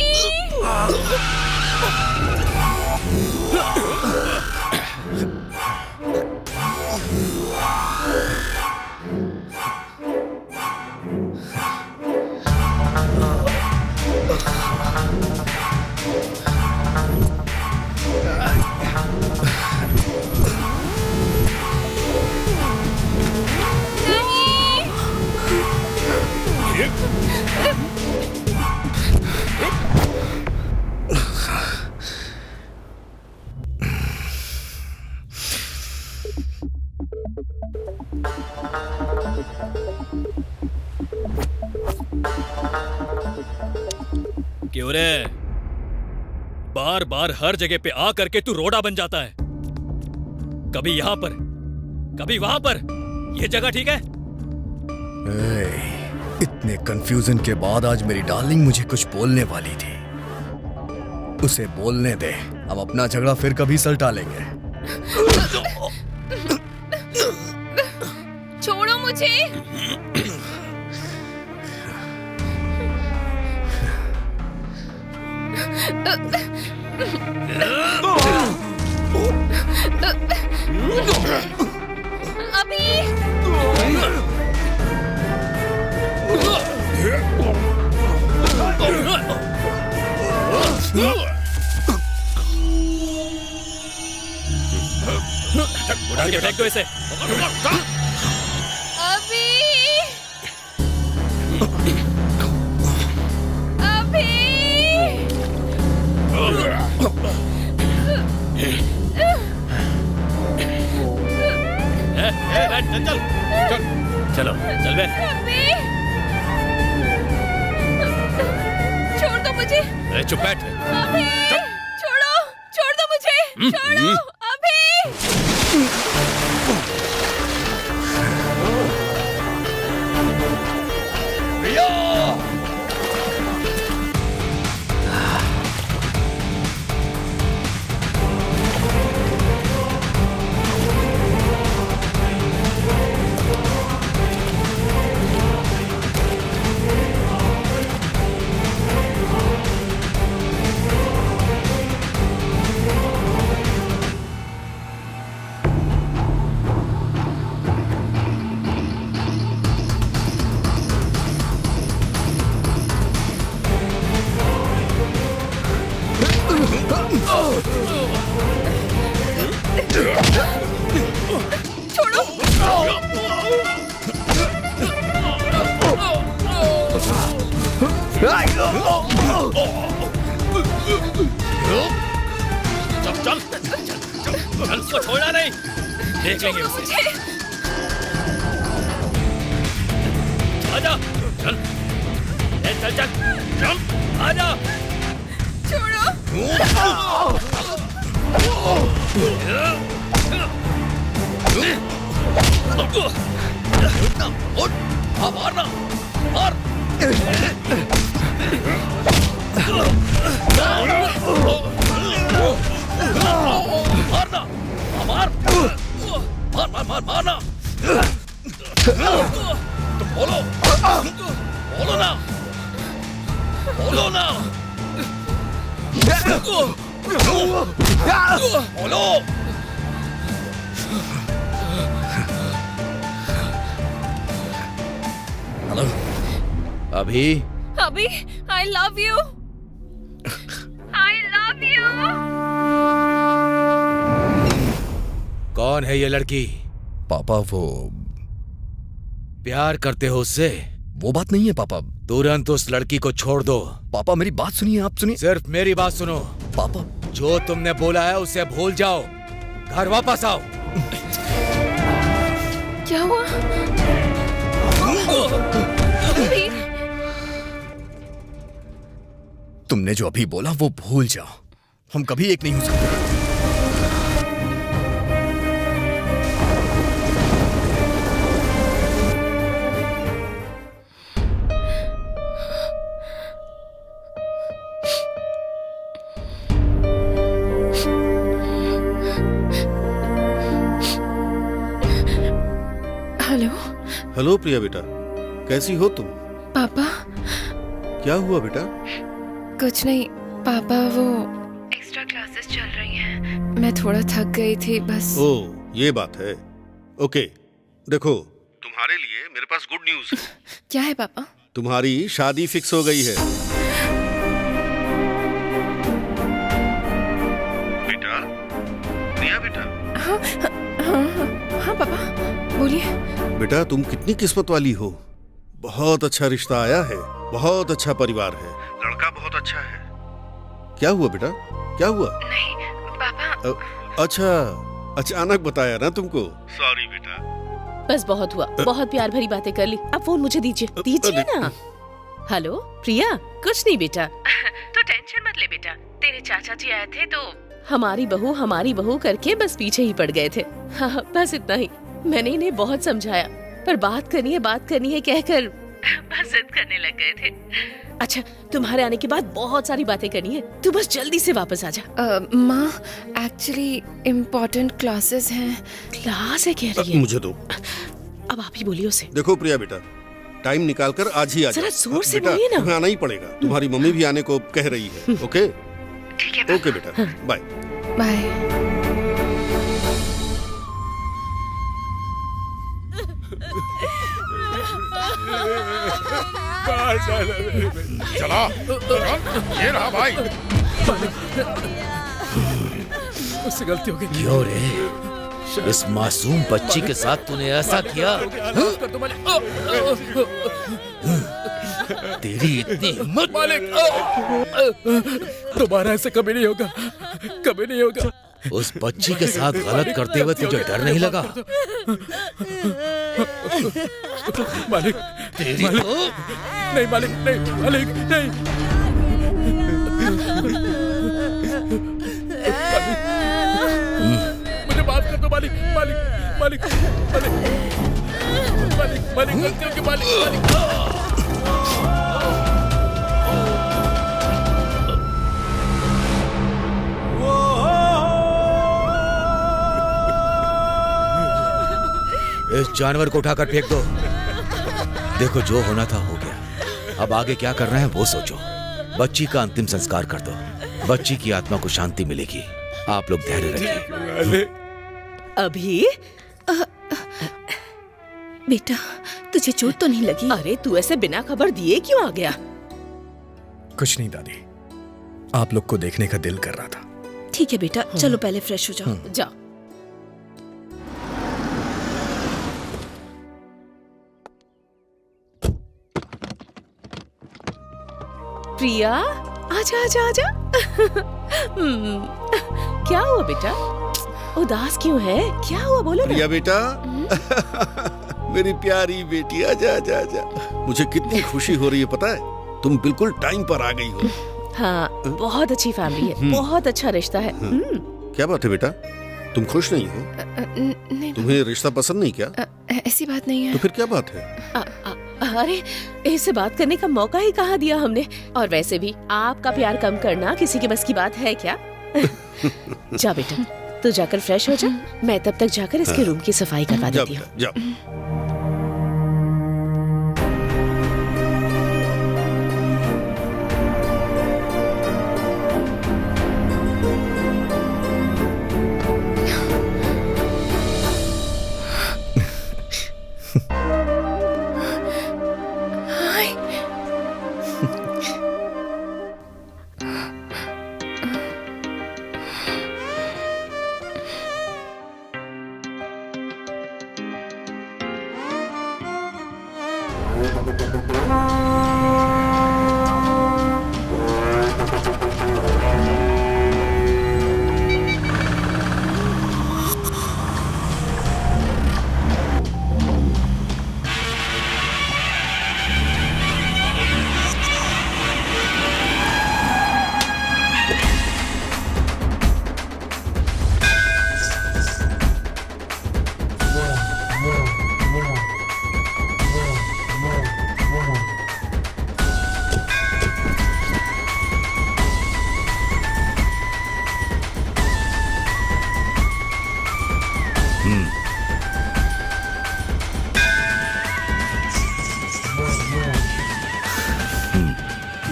[SPEAKER 5] क्यों रे? बार बार हर जगह पे आ करके तू रोड़ा बन जाता है। कभी यहाँ पर, कभी वहां पर। ये जगह ठीक है?
[SPEAKER 2] इतने कंफ्यूजन के बाद आज मेरी डार्लिंग मुझे कुछ बोलने वाली थी। उसे बोलने दे, हम अपना झगड़ा फिर कभी सलटा लेंगे।
[SPEAKER 7] छोड़ो मुझे।
[SPEAKER 5] उड़ा के फेंक दो इसे। चलो चल बे।
[SPEAKER 7] छोड़ दो मुझे।
[SPEAKER 5] चुप बैठ।
[SPEAKER 7] छोड़ो, छोड़ दो मुझे। छोड़ो अभी।
[SPEAKER 5] चल उसको छोड़ना नहीं। देख लेंगे उसे। आजा चल चल चल चल आजा।
[SPEAKER 3] मारना मार। मारना मार मार मार मार मारना। तुम बोलो बोलो ना बोलो ना बोलो। अभी
[SPEAKER 7] अभी I love you, I love you.
[SPEAKER 3] कौन है ये लड़की?
[SPEAKER 2] पापा वो
[SPEAKER 3] प्यार करते हो उससे?
[SPEAKER 2] वो बात नहीं है पापा।
[SPEAKER 3] तुरंत उस लड़की को छोड़ दो।
[SPEAKER 2] पापा मेरी बात सुनिए, आप सुनिए।
[SPEAKER 3] सिर्फ मेरी बात सुनो।
[SPEAKER 2] पापा
[SPEAKER 3] जो तुमने बोला है उसे भूल जाओ, घर वापस आओ।
[SPEAKER 7] क्या हुआ?
[SPEAKER 2] तुमने जो अभी बोला वो भूल जाओ। हम कभी एक नहीं हो सकते।
[SPEAKER 7] हेलो
[SPEAKER 6] हेलो प्रिया बेटा, कैसी हो तुम?
[SPEAKER 7] पापा।
[SPEAKER 6] क्या हुआ बेटा?
[SPEAKER 7] कुछ नहीं पापा, वो एक्स्ट्रा क्लासेस चल रही हैं, मैं थोड़ा थक गई थी बस।
[SPEAKER 6] ओ ये बात है। ओके देखो, तुम्हारे लिए मेरे पास गुड न्यूज है।
[SPEAKER 7] क्या है पापा?
[SPEAKER 6] तुम्हारी शादी फिक्स हो गई है। बेटा, प्रिया बेटा।
[SPEAKER 7] हाँ पापा बोलिए।
[SPEAKER 6] बेटा तुम कितनी किस्मत वाली हो। बहुत अच्छा रिश्ता आया है, बहुत अच्छा परिवार है, लड़का बहुत अच्छा है। क्या हुआ बेटा, क्या हुआ?
[SPEAKER 7] नहीं पापा।
[SPEAKER 6] अच्छा, अचानक बताया ना तुमको। सॉरी बेटा।
[SPEAKER 9] बस बहुत हुआ, बहुत प्यार भरी बातें कर ली। अब फोन मुझे दीजिए, दीजिए ना। हेलो प्रिया। कुछ नहीं बेटा, तो टेंशन मत ले बेटा। तेरे चाचा जी आए थे तो हमारी बहू करके बस पीछे ही पड़ गए थे। हाँ बस इतना ही। मैंने इन्हें बहुत समझाया पर बात करनी है कहकर बस जिद करने लग गए थे। अच्छा तुम्हारे आने के बाद बहुत सारी बातें करनी है, तू बस जल्दी से वापस आ जा।
[SPEAKER 7] माँ एक्चुअली इम्पोर्टेंट क्लासेस हैं।
[SPEAKER 9] क्लास है कह रही है?
[SPEAKER 6] मुझे दो।
[SPEAKER 9] अब आप ही बोलिए उसे।
[SPEAKER 6] देखो प्रिया बेटा, टाइम निकाल कर आज ही आ जाओ।
[SPEAKER 9] जरा जोर से
[SPEAKER 6] बेटा,
[SPEAKER 9] बोलिए ना।
[SPEAKER 6] तुम्हें आना ही पड़ेगा। तुम्हारी मम्मी भी आने को कह रही है। ओके
[SPEAKER 7] ठीक है।
[SPEAKER 6] ओके बेटा, बाय
[SPEAKER 7] बाय।
[SPEAKER 11] चला ये रहा भाई।
[SPEAKER 5] उससे गलती हो गई।
[SPEAKER 3] क्यों रे, इस मासूम बच्ची के साथ तूने ऐसा किया? तेरी इतनी हिम्मत?
[SPEAKER 5] मालिक, दोबारा ऐसे कभी नहीं होगा, कभी नहीं होगा।
[SPEAKER 3] उस बच्ची के साथ गलत करते हुए तुझे डर नहीं लगा?
[SPEAKER 5] मालिक,
[SPEAKER 3] तेरी
[SPEAKER 5] मालिक,
[SPEAKER 3] तो
[SPEAKER 5] नहीं मालिक, नहीं मालिक, नहीं। मुझे माफ कर दो मालिक, मालिक, मालिक, मालिक, मालिक, मालिक, गलती होगी मालिक, मालिक।
[SPEAKER 3] इस जानवर को उठाकर फेंक दो। देखो जो होना था हो गया, अब आगे क्या करना है वो सोचो। बच्ची का अंतिम संस्कार कर दो, बच्ची की आत्मा को शांति मिलेगी। आप लोग धैर्य रखिए।
[SPEAKER 9] अभी बेटा तुझे चोट तो नहीं लगी? अरे तू ऐसे बिना खबर दिए क्यों आ गया?
[SPEAKER 2] कुछ नहीं दादी, आप लोग को देखने का दिल कर रहा था।
[SPEAKER 9] ठीक है बेटा, चलो पहले फ्रेश हो जाओ। जाओ। प्रिया आजा आजा आजा। क्या हुआ बेटा, उदास क्यों है? क्या हुआ बोलो ना।
[SPEAKER 6] प्रिया बेटा मेरी प्यारी बेटी, आजा आजा आजा। मुझे कितनी खुशी हो रही है पता है, तुम बिल्कुल टाइम पर आ गई हो।
[SPEAKER 9] हाँ बहुत अच्छी फैमिली है, बहुत अच्छा रिश्ता है।
[SPEAKER 6] क्या बात है बेटा, तुम खुश नहीं हो?
[SPEAKER 7] नहीं
[SPEAKER 6] तुम्हें रिश्ता पसंद नहीं क्या?
[SPEAKER 7] ऐसी बात नहीं है।
[SPEAKER 6] तो फिर क्या बात है?
[SPEAKER 9] अरे इससे बात करने का मौका ही कहाँ दिया हमने। और वैसे भी आपका प्यार कम करना किसी के बस की बात है क्या? जा बेटा तू जाकर फ्रेश हो जा, मैं तब तक जाकर इसके रूम की सफाई करवा देती हूँ।
[SPEAKER 6] जाओ।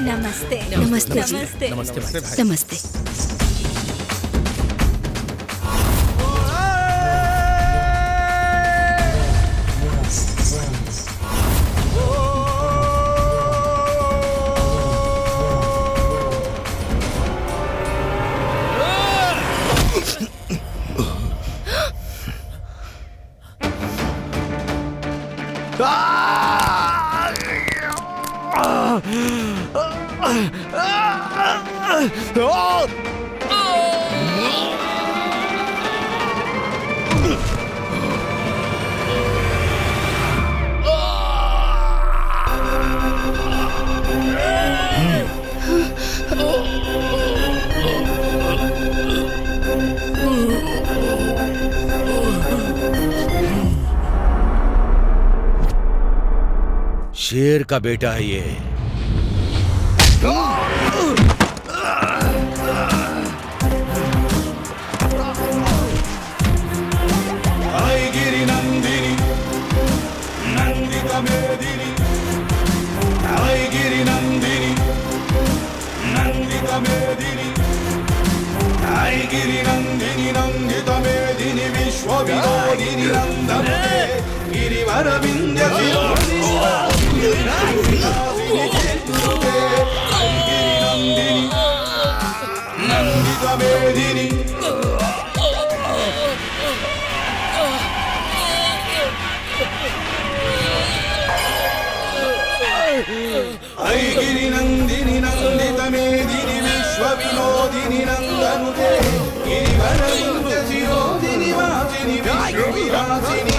[SPEAKER 1] नमस्ते
[SPEAKER 9] नमस्ते जी।
[SPEAKER 1] नमस्ते
[SPEAKER 5] नमस्ते
[SPEAKER 9] नमस्ते।
[SPEAKER 3] शेर का बेटा है ये।
[SPEAKER 4] आई गिरी नंदिनी नंदिता मेदिनी, आई गिरी नंदिनी नंदिता मेदिनी, आई गिरी नंदिनी नंदिता मेदिनी, विश्व विनोदिनी नंदनुते गिरिवर विंध्य शिरोमणि विलासिनी चित्तनुते, आई गिरी नंदिनी नंदिता मेदिनी, आई गिरी नंदिनी नंदित मेदिनी, विश्व विनोदिनी नंदनुते गिरिवर विंध्य शिरोदिनी वासिनी, विश्व विलासिनी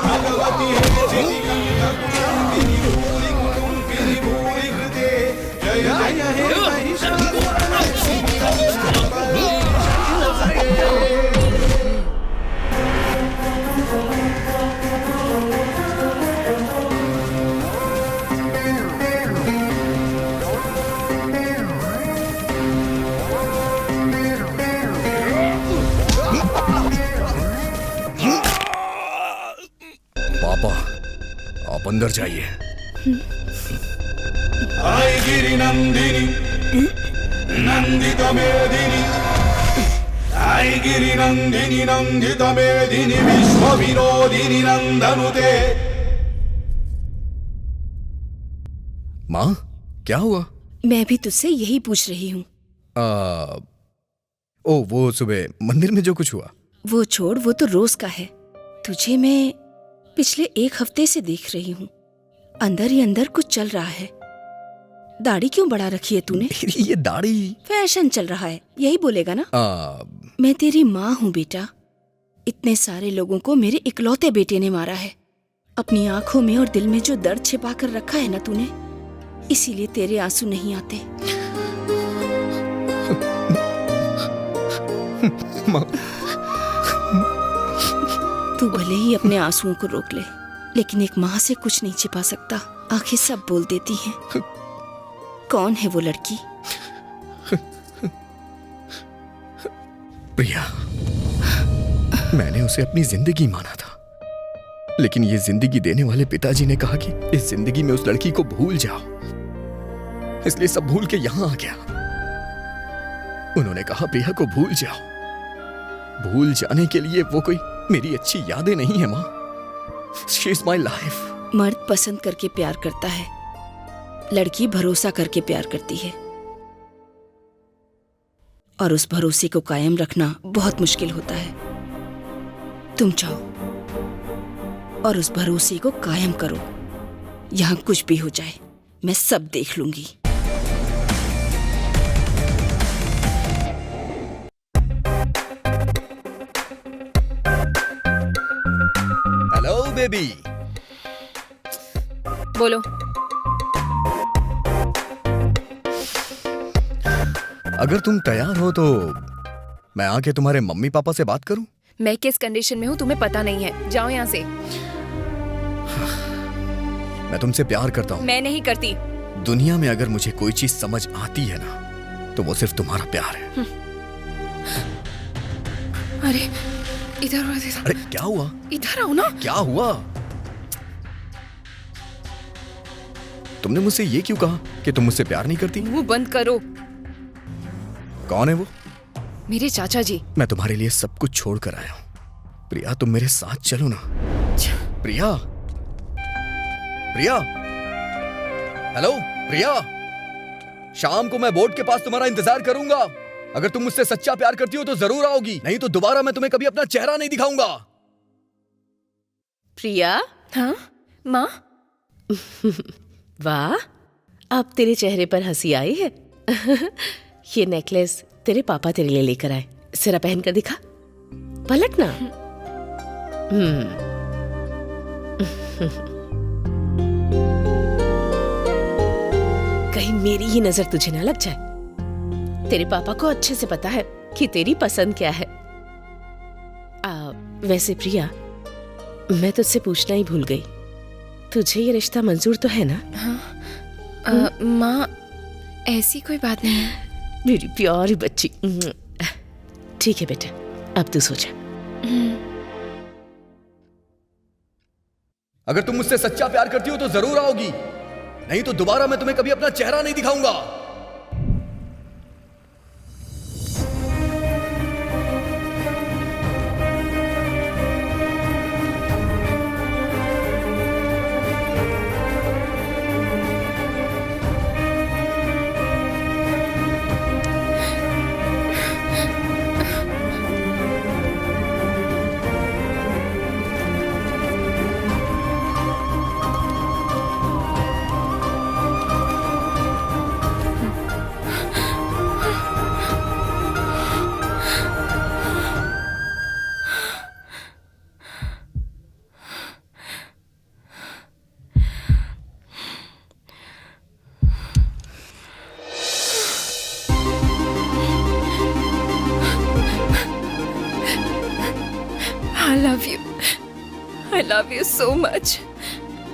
[SPEAKER 4] भगवती हेसिनी कंठकुंडिनी भूरि कुटुंबिनी भूरि कृते, जय जय हे महिषासुरमर्दिनी
[SPEAKER 2] पापा आप अंदर जाइए।
[SPEAKER 4] आई गिरी नंदिनी नंदित मेदिनी, आई गिरी नंदिनी नंदित मेदिनी, विश्व विनोदिनी नंदनुते।
[SPEAKER 2] माँ क्या हुआ?
[SPEAKER 9] मैं भी तुझसे यही पूछ रही हूँ।
[SPEAKER 2] ओ वो सुबह मंदिर में जो कुछ हुआ।
[SPEAKER 9] वो छोड़, वो तो रोज का है। तुझे मैं पिछले 1 हफ्ते से देख रही हूँ, अंदर ही अंदर कुछ चल रहा है। दाढ़ी क्यों बढ़ा रखी है तूने?
[SPEAKER 2] मेरी ये दाढ़ी
[SPEAKER 9] फैशन चल रहा है, यही बोलेगा ना? मैं तेरी माँ हूँ बेटा। इतने सारे लोगों को मेरे इकलौते बेटे ने मारा है। अपनी आंखों में और दिल में जो दर्द छिपा कर रखा है ना तूने, इसीलिए तेरे आंसू नहीं आते। तू भले ही अपने आंसुओं को रोक ले, लेकिन एक माँ से कुछ नहीं छिपा सकता। आंखें सब बोल देती हैं। कौन है वो लड़की?
[SPEAKER 2] प्रिया। मैंने उसे अपनी जिंदगी माना था, लेकिन ये जिंदगी देने वाले पिताजी ने कहा कि इस जिंदगी में उस लड़की को भूल जाओ, इसलिए सब भूल के यहां आ गया। उन्होंने कहा प्रिया को भूल जाओ। भूल जाने के लिए वो कोई मेरी अच्छी यादें नहीं है माँ। She is my life.
[SPEAKER 9] मर्द पसंद करके प्यार करता है, लड़की भरोसा करके प्यार करती है, और उस भरोसे को कायम रखना बहुत मुश्किल होता है। तुम जाओ और उस भरोसे को कायम करो, यहाँ कुछ भी हो जाए, मैं सब देख लूंगी।
[SPEAKER 2] Hello baby.
[SPEAKER 7] बोलो।
[SPEAKER 2] अगर तुम तैयार हो तो मैं आके तुम्हारे मम्मी पापा से बात करूं?
[SPEAKER 7] मैं किस कंडीशन में हूँ तुम्हें पता नहीं है। जाओ यहाँ से।
[SPEAKER 2] मैं तुमसे प्यार करता हूँ।
[SPEAKER 7] मैं नहीं करती।
[SPEAKER 2] दुनिया में अगर मुझे कोई चीज समझ आती है ना तो वो सिर्फ तुम्हारा प्यार है।
[SPEAKER 7] अरे इधर आओ, इधर।
[SPEAKER 2] अरे क्या हुआ?
[SPEAKER 7] इधर आओ ना।
[SPEAKER 2] क्या हुआ? तुमने मुझसे ये क्यों कहा कि तुम मुझसे प्यार नहीं करती?
[SPEAKER 7] मुंह बंद करो।
[SPEAKER 2] कौन है वो?
[SPEAKER 7] मेरे चाचा जी।
[SPEAKER 2] मैं तुम्हारे लिए सब कुछ छोड़ कर आया हूँ। प्रिया, तुम मेरे साथ चलो ना। प्रिया, प्रिया, हेलो प्रिया। शाम को मैं बोर्ड के पास तुम्हारा इंतजार करूंगा। अगर तुम मुझसे सच्चा प्यार करती हो तो जरूर आओगी, नहीं तो दोबारा मैं तुम्हें कभी अपना चेहरा नहीं दिखाऊंगा।
[SPEAKER 9] प्रिया।
[SPEAKER 7] हाँ माँ।
[SPEAKER 9] वाह, अब तेरे चेहरे पर हंसी आई है। ये नेकलेस तेरे पापा तेरे लिए लेकर आए, जरा पहन कर दिखा। पलट ना। कहीं मेरी ही नजर तुझे ना लग जाए। तेरे पापा को अच्छे से पता है कि तेरी पसंद क्या है। वैसे प्रिया, मैं तुझसे पूछना ही भूल गई, तुझे ये रिश्ता मंजूर तो है ना?
[SPEAKER 7] हाँ माँ, ऐसी कोई बात नहीं है।
[SPEAKER 9] मेरी प्यारी बच्ची। ठीक है बेटा, अब तू सो जा।
[SPEAKER 2] अगर तुम मुझसे सच्चा प्यार करती हो तो जरूर आओगी, नहीं तो दोबारा मैं तुम्हें कभी अपना चेहरा नहीं दिखाऊंगा।
[SPEAKER 7] I love you so much.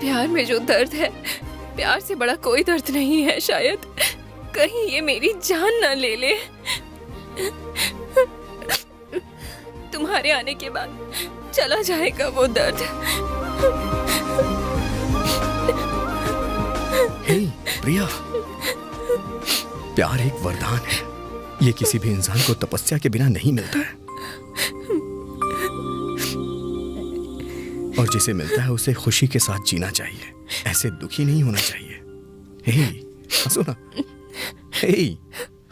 [SPEAKER 7] प्यार में जो दर्द है, प्यार से बड़ा कोई दर्द नहीं है शायद। कहीं ये मेरी जान ना ले ले। तुम्हारे आने के बाद चला जाएगा वो दर्द।
[SPEAKER 2] हे प्रिया, प्यार एक वरदान है। ये किसी भी इंसान को तपस्या के बिना नहीं मिलता है, और जिसे मिलता है उसे खुशी के साथ जीना चाहिए, ऐसे दुखी नहीं होना चाहिए। हे हंसो ना, हे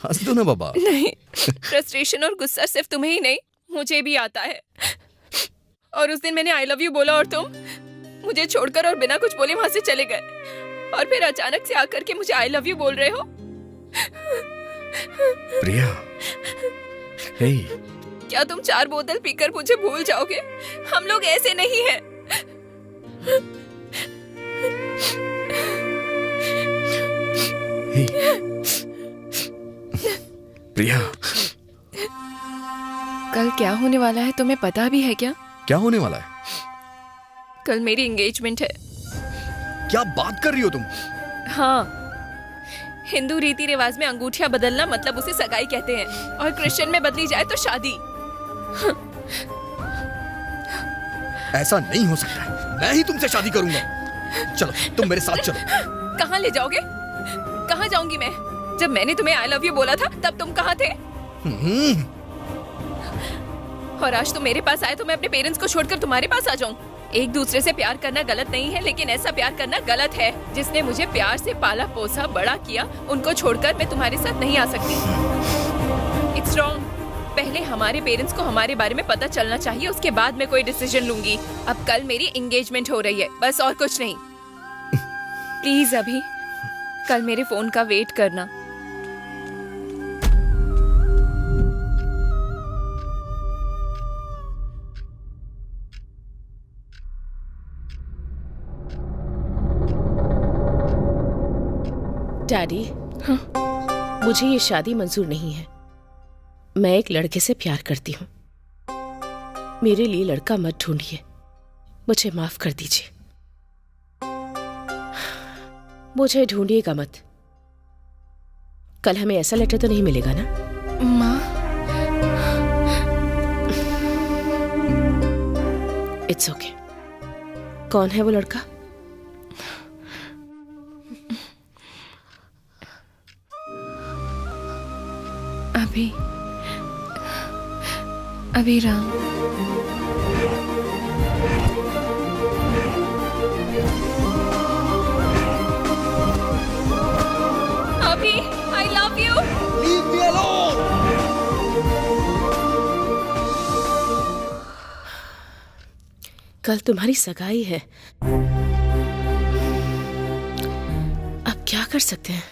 [SPEAKER 2] हंस दो ना बाबा।
[SPEAKER 7] नहीं, फ्रस्ट्रेशन और गुस्सा सिर्फ तुम्हें ही नहीं, मुझे भी आता है। और उस दिन मैंने आई लव यू बोला और तुम मुझे छोड़कर और बिना कुछ बोले वहां से चले गए, और फिर अचानक से आकर के मुझे आई लव यू बोल रहे हो।
[SPEAKER 2] प्रिया, हे
[SPEAKER 7] क्या तुम 4 बोतल पीकर मुझे भूल जाओगे? हम लोग ऐसे नहीं हैं।
[SPEAKER 2] हे प्रिया,
[SPEAKER 7] कल क्या होने वाला है तुम्हें पता भी है क्या?
[SPEAKER 2] क्या होने वाला है?
[SPEAKER 7] कल मेरी एंगेजमेंट है।
[SPEAKER 2] क्या बात कर रही हो तुम?
[SPEAKER 7] हाँ, हिंदू रीति रिवाज में अंगूठियां बदलना मतलब उसे सगाई कहते हैं, और क्रिश्चियन में बदली जाए तो शादी।
[SPEAKER 2] ऐसा नहीं हो सकता है, मैं ही तुमसे शादी करूंगा। चलो तुम मेरे साथ चलो।
[SPEAKER 7] कहाँ ले जाओगे? कहाँ जाऊंगी मैं? जब मैंने तुम्हें आई लव यू बोला था तब तुम कहाँ थे? और आज तुम मेरे पास आए तो मैं अपने पेरेंट्स को छोड़कर तुम्हारे पास आ जाऊं? एक दूसरे से प्यार करना गलत नहीं है, लेकिन ऐसा प्यार करना गलत है। जिसने मुझे प्यार से पाला पोसा बड़ा किया, उनको छोड़कर मैं तुम्हारे साथ नहीं आ सकती। It's wrong. पहले हमारे पेरेंट्स को हमारे बारे में पता चलना चाहिए, उसके बाद मैं कोई डिसीजन लूंगी। अब कल मेरी एंगेजमेंट हो रही है, बस और कुछ नहीं। प्लीज अभी कल मेरे फोन का वेट करना।
[SPEAKER 9] डैडी, मुझे ये शादी मंजूर नहीं है। मैं एक लड़के से प्यार करती हूँ। मेरे लिए लड़का मत ढूंढिए, मुझे माफ कर दीजिए। मुझे ढूंढिएगा मत। कल हमें ऐसा लेटर तो नहीं मिलेगा ना?
[SPEAKER 7] माँ,
[SPEAKER 9] इट्स ओके। कौन है वो लड़का?
[SPEAKER 7] अभिराम। अभी, I love you.
[SPEAKER 4] Leave me alone!
[SPEAKER 9] कल तुम्हारी सगाई है। अब क्या कर सकते हैं?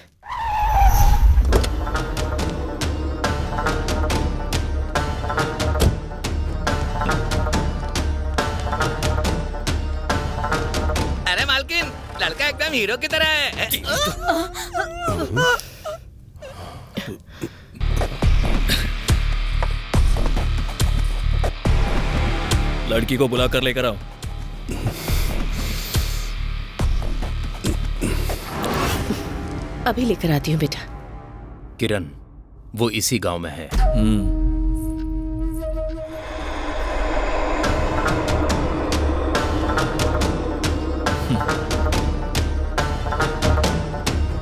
[SPEAKER 12] लड़का एकदम हीरो की तरह है।
[SPEAKER 5] लड़की को बुला कर लेकर आओ।
[SPEAKER 9] अभी लेकर आती हूँ बेटा।
[SPEAKER 12] किरण, वो इसी गांव में है।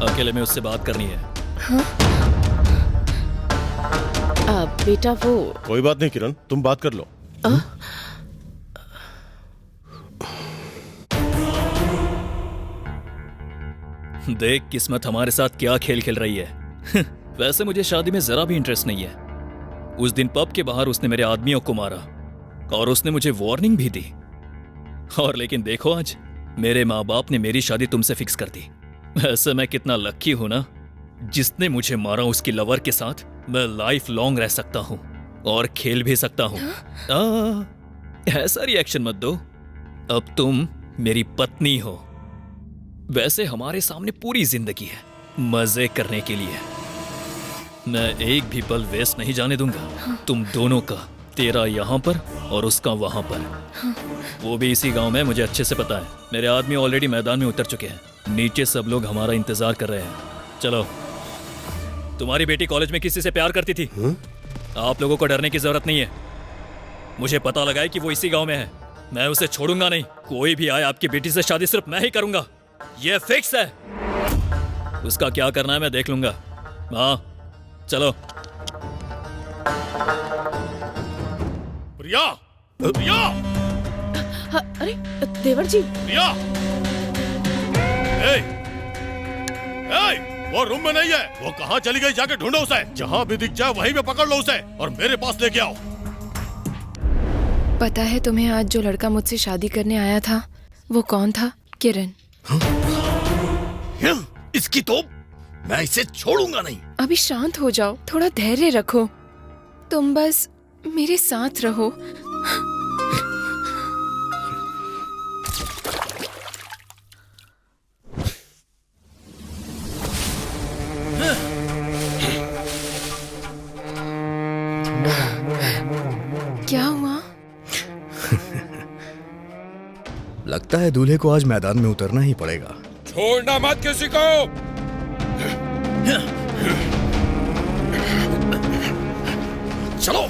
[SPEAKER 5] अकेले में उससे बात करनी है।
[SPEAKER 7] हाँ?
[SPEAKER 9] बेटा वो
[SPEAKER 6] कोई बात नहीं किरण, तुम बात कर लो।
[SPEAKER 5] देख किस्मत हमारे साथ क्या खेल खेल रही है। वैसे मुझे शादी में जरा भी इंटरेस्ट नहीं है। उस दिन पब के बाहर उसने मेरे आदमियों को मारा और उसने मुझे वार्निंग भी दी। और लेकिन देखो आज मेरे माँ बाप ने मेरी शादी तुमसे फिक्स कर दी। ऐसे मैं कितना लक्की हूं ना, जिसने मुझे मारा उसकी लवर के साथ मैं लाइफ लॉन्ग रह सकता हूं और खेल भी सकता हूं। ऐसा रिएक्शन मत दो, अब तुम मेरी पत्नी हो। वैसे हमारे सामने पूरी जिंदगी है मजे करने के लिए। मैं एक भी पल वेस्ट नहीं जाने दूंगा तुम दोनों का, तेरा यहाँ पर और उसका वहां पर। वो भी इसी गांव में, मुझे अच्छे से पता है। मेरे आदमी ऑलरेडी मैदान में उतर चुके हैं, नीचे सब लोग हमारा इंतजार कर रहे हैं। चलो। तुम्हारी बेटी कॉलेज में किसी से प्यार करती थी? आप लोगों को डरने की जरूरत नहीं है। मुझे पता लगा है कि वो इसी गांव में है। मैं उसे छोड़ूंगा नहीं। कोई भी आए आपकी बेटी से शादी सिर्फ मैं ही करूंगा, ये फिक्स है। उसका क्या करना है मैं देख लूंगा। हाँ चलो।
[SPEAKER 6] प्रिया, प्रिया!
[SPEAKER 9] अरे देवर जी!
[SPEAKER 6] प्रिया! वो रूम में नहीं है। वो कहाँ चली गई? जाके ढूंढो उसे। जहाँ भी दिख जाए वहीं पे पकड़ लो उसे और मेरे पास लेके आओ।
[SPEAKER 7] पता है तुम्हें आज जो लड़का मुझसे शादी करने आया था वो कौन था? किरण।
[SPEAKER 2] इसकी तो मैं इसे छोड़ूंगा नहीं।
[SPEAKER 7] अभी शांत हो जाओ, थोड़ा धैर्य रखो। तुम बस मेरे साथ रहो। क्या हुआ?
[SPEAKER 2] लगता है दूल्हे को आज मैदान में उतरना ही पड़ेगा।
[SPEAKER 8] छोड़ना मत किसी को।
[SPEAKER 2] चलो।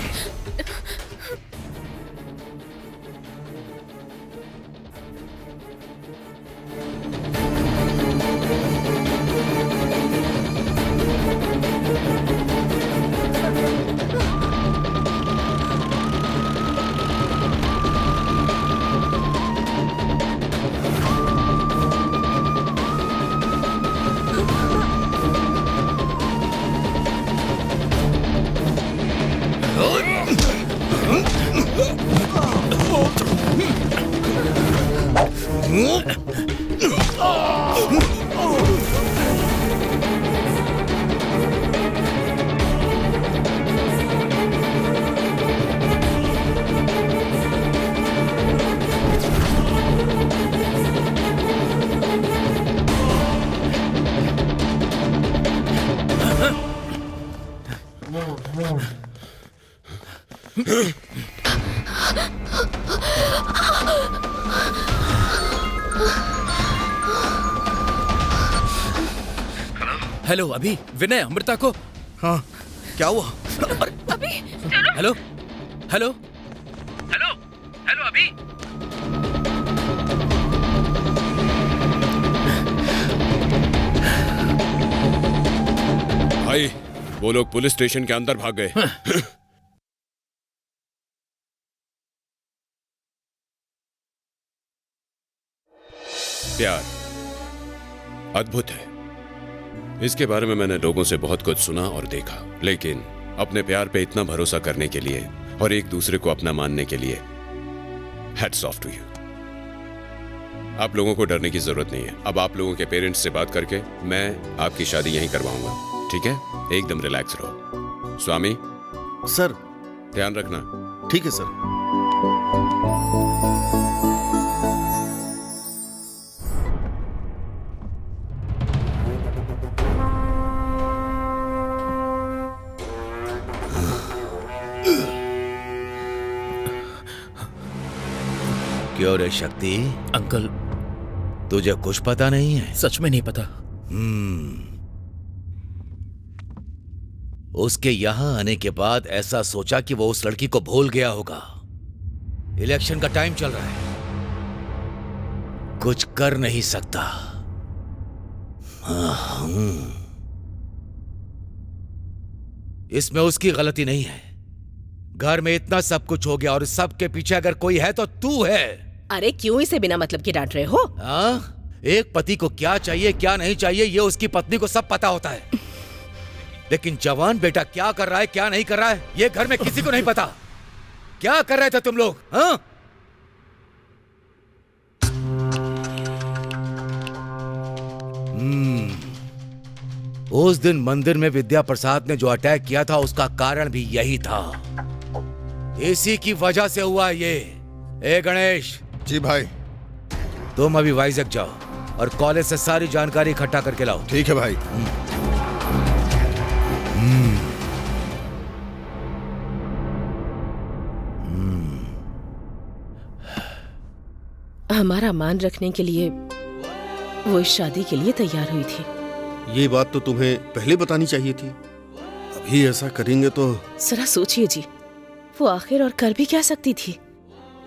[SPEAKER 12] हेलो अभी विनय अमृता को।
[SPEAKER 2] हाँ क्या हुआ?
[SPEAKER 7] अभी
[SPEAKER 12] हेलो हेलो हेलो हेलो अभी।
[SPEAKER 8] भाई वो लोग पुलिस स्टेशन के अंदर भाग गए। प्यार अद्भुत है। इसके बारे में मैंने लोगों से बहुत कुछ सुना और देखा, लेकिन अपने प्यार पे इतना भरोसा करने के लिए और एक दूसरे को अपना मानने के लिए हैट्स ऑफ टू यू। आप लोगों को डरने की जरूरत नहीं है। अब आप लोगों के पेरेंट्स से बात करके मैं आपकी शादी यहीं करवाऊंगा, ठीक है? एकदम रिलैक्स रहो। स्वामी
[SPEAKER 6] सर
[SPEAKER 8] ध्यान रखना।
[SPEAKER 6] ठीक है सर।
[SPEAKER 3] क्यों रे शक्ति?
[SPEAKER 12] अंकल
[SPEAKER 3] तुझे कुछ पता नहीं है?
[SPEAKER 12] सच में नहीं पता।
[SPEAKER 3] उसके यहां आने के बाद ऐसा सोचा कि वो उस लड़की को भूल गया होगा। इलेक्शन का टाइम चल रहा है, कुछ कर नहीं सकता। इसमें उसकी गलती नहीं है। घर में इतना सब कुछ हो गया और इस सब के पीछे अगर कोई है तो तू है।
[SPEAKER 9] अरे क्यों इसे बिना मतलब के डांट रहे हो?
[SPEAKER 3] एक पति को क्या चाहिए क्या नहीं चाहिए ये उसकी पत्नी को सब पता होता है, लेकिन जवान बेटा क्या कर रहा है क्या नहीं कर रहा है ये घर में किसी को नहीं पता। क्या कर रहे थे तुम लोग? हाँ? उस दिन मंदिर में विद्या प्रसाद ने जो अटैक किया था उसका कारण भी यही था। इसी की वजह से हुआ ये। ए गणेश।
[SPEAKER 11] जी भाई।
[SPEAKER 3] तुम अभी वाइजैक जाओ और कॉलेज से सारी जानकारी इकट्ठा करके लाओ।
[SPEAKER 11] ठीक है भाई।
[SPEAKER 9] हमारा मान रखने के लिए वो इस शादी के लिए तैयार हुई थी।
[SPEAKER 6] ये बात तो तुम्हें पहले बतानी चाहिए थी। अभी ऐसा करेंगे तो।
[SPEAKER 9] जरा सोचिए जी, वो आखिर और कर भी क्या सकती थी?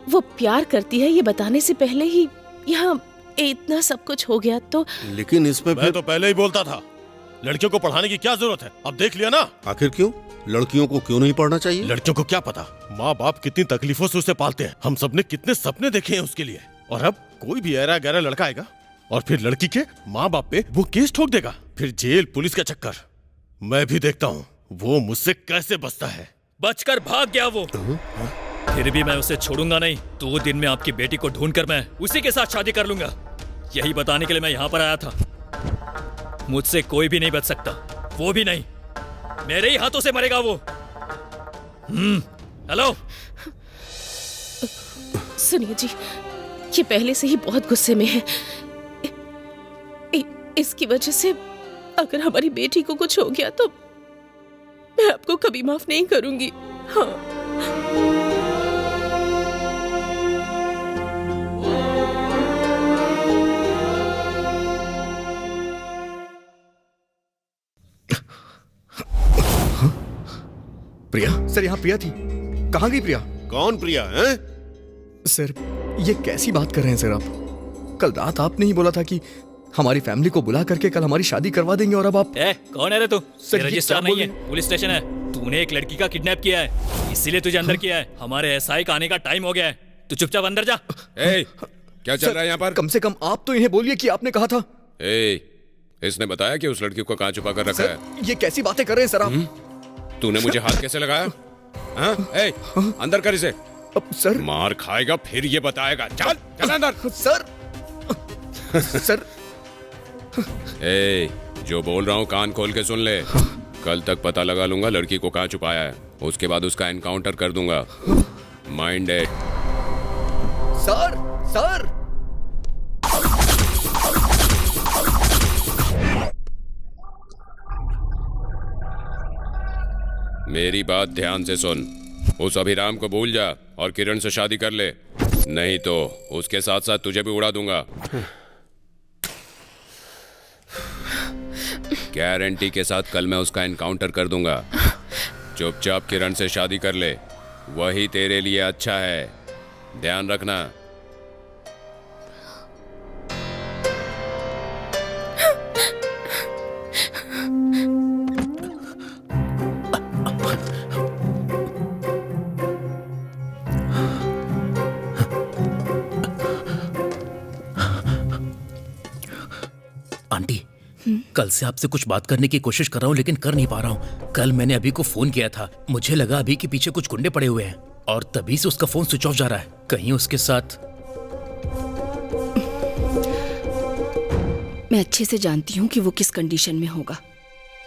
[SPEAKER 9] वो प्यार करती है ये बताने से पहले ही यहाँ इतना सब कुछ हो गया तो।
[SPEAKER 6] लेकिन इसमें मैं तो पहले ही बोलता था, लड़कियों को पढ़ाने की क्या जरूरत है? अब देख लिया ना। आखिर क्यों? लड़कियों को क्यों नहीं पढ़ना चाहिए? लड़कियों को क्या पता, माँ बाप कितनी तकलीफों से उसे पालते हैं। हम सबने कितने सपने देखे हैं उसके लिए, और अब कोई भी ऐरा गहरा लड़का आएगा और फिर लड़की के माँ बाप पे वो केस ठोक देगा, फिर जेल पुलिस का चक्कर। मैं भी देखता हूँ वो मुझसे कैसे बचता है।
[SPEAKER 5] बचकर भाग गया वो। फिर भी मैं उसे छोड़ूंगा नहीं। 2 दिन में आपकी बेटी को ढूंढकर मैं उसी के साथ शादी कर लूंगा। यही बताने के लिए मैं यहाँ पर आया था। मुझसे कोई भी नहीं बच सकता, वो भी नहीं। मेरे ही हाथों से मरेगा वो। हेलो
[SPEAKER 9] सुनिए जी, ये पहले से ही बहुत गुस्से में है। इसकी वजह से अगर हमारी बेटी को कुछ हो गया तो मैं आपको कभी माफ नहीं करूंगी। हाँ।
[SPEAKER 2] प्रिया सर, यहाँ प्रिया थी। कहाँ गई प्रिया?
[SPEAKER 6] कौन प्रिया है?
[SPEAKER 2] सर ये कैसी बात कर रहे हैं सर आप? कल रात आपने ही बोला था कि हमारी फैमिली को बुला करके कल हमारी शादी करवा देंगे और अब आप।
[SPEAKER 5] कौन है रे तू?
[SPEAKER 2] सर,
[SPEAKER 5] रजिस्टर नहीं है, पुलिस स्टेशन है। तूने एक लड़की का किडनैप किया है, इसीलिए तुझे अंदर किया है। हमारे एसआई का आने का टाइम हो गया है, तू चुपचाप अंदर जा।
[SPEAKER 8] क्या चल रहा है यहाँ पर?
[SPEAKER 2] कम से कम आप तो इन्हें बोलिए कि आपने कहा था।
[SPEAKER 8] इसने बताया कि उस लड़की को कहाँ छुपा कर रखा है?
[SPEAKER 2] ये कैसी बातें कर रहे हैं सर आप?
[SPEAKER 8] तूने मुझे हाथ कैसे लगाया? हाँ? अंदर कर इसे।
[SPEAKER 2] सर
[SPEAKER 8] मार खाएगा फिर ये बताएगा। चल चल अंदर।
[SPEAKER 2] सर सर
[SPEAKER 8] जो बोल रहा हूँ कान खोल के सुन ले। कल तक पता लगा लूंगा लड़की को कहाँ छुपाया है, उसके बाद उसका एनकाउंटर कर दूंगा। Mind it.
[SPEAKER 2] सर सर
[SPEAKER 8] मेरी बात ध्यान से सुन। उस अभिराम को भूल जा और किरण से शादी कर ले, नहीं तो उसके साथ साथ तुझे भी उड़ा दूंगा। गारंटी के साथ कल मैं उसका एनकाउंटर कर दूंगा। चुपचाप किरण से शादी कर ले, वही तेरे लिए अच्छा है, ध्यान रखना।
[SPEAKER 12] आंटी, कल से आपसे कुछ बात करने की कोशिश कर रहा हूँ लेकिन कर नहीं पा रहा हूँ। कल मैंने अभी को फोन किया था, मुझे लगा अभी के पीछे कुछ गुंडे पड़े हुए हैं और तभी से उसका फोन स्विच ऑफ जा रहा है। कहीं उसके साथ।
[SPEAKER 9] मैं अच्छे से जानती हूँ कि वो किस कंडीशन में होगा।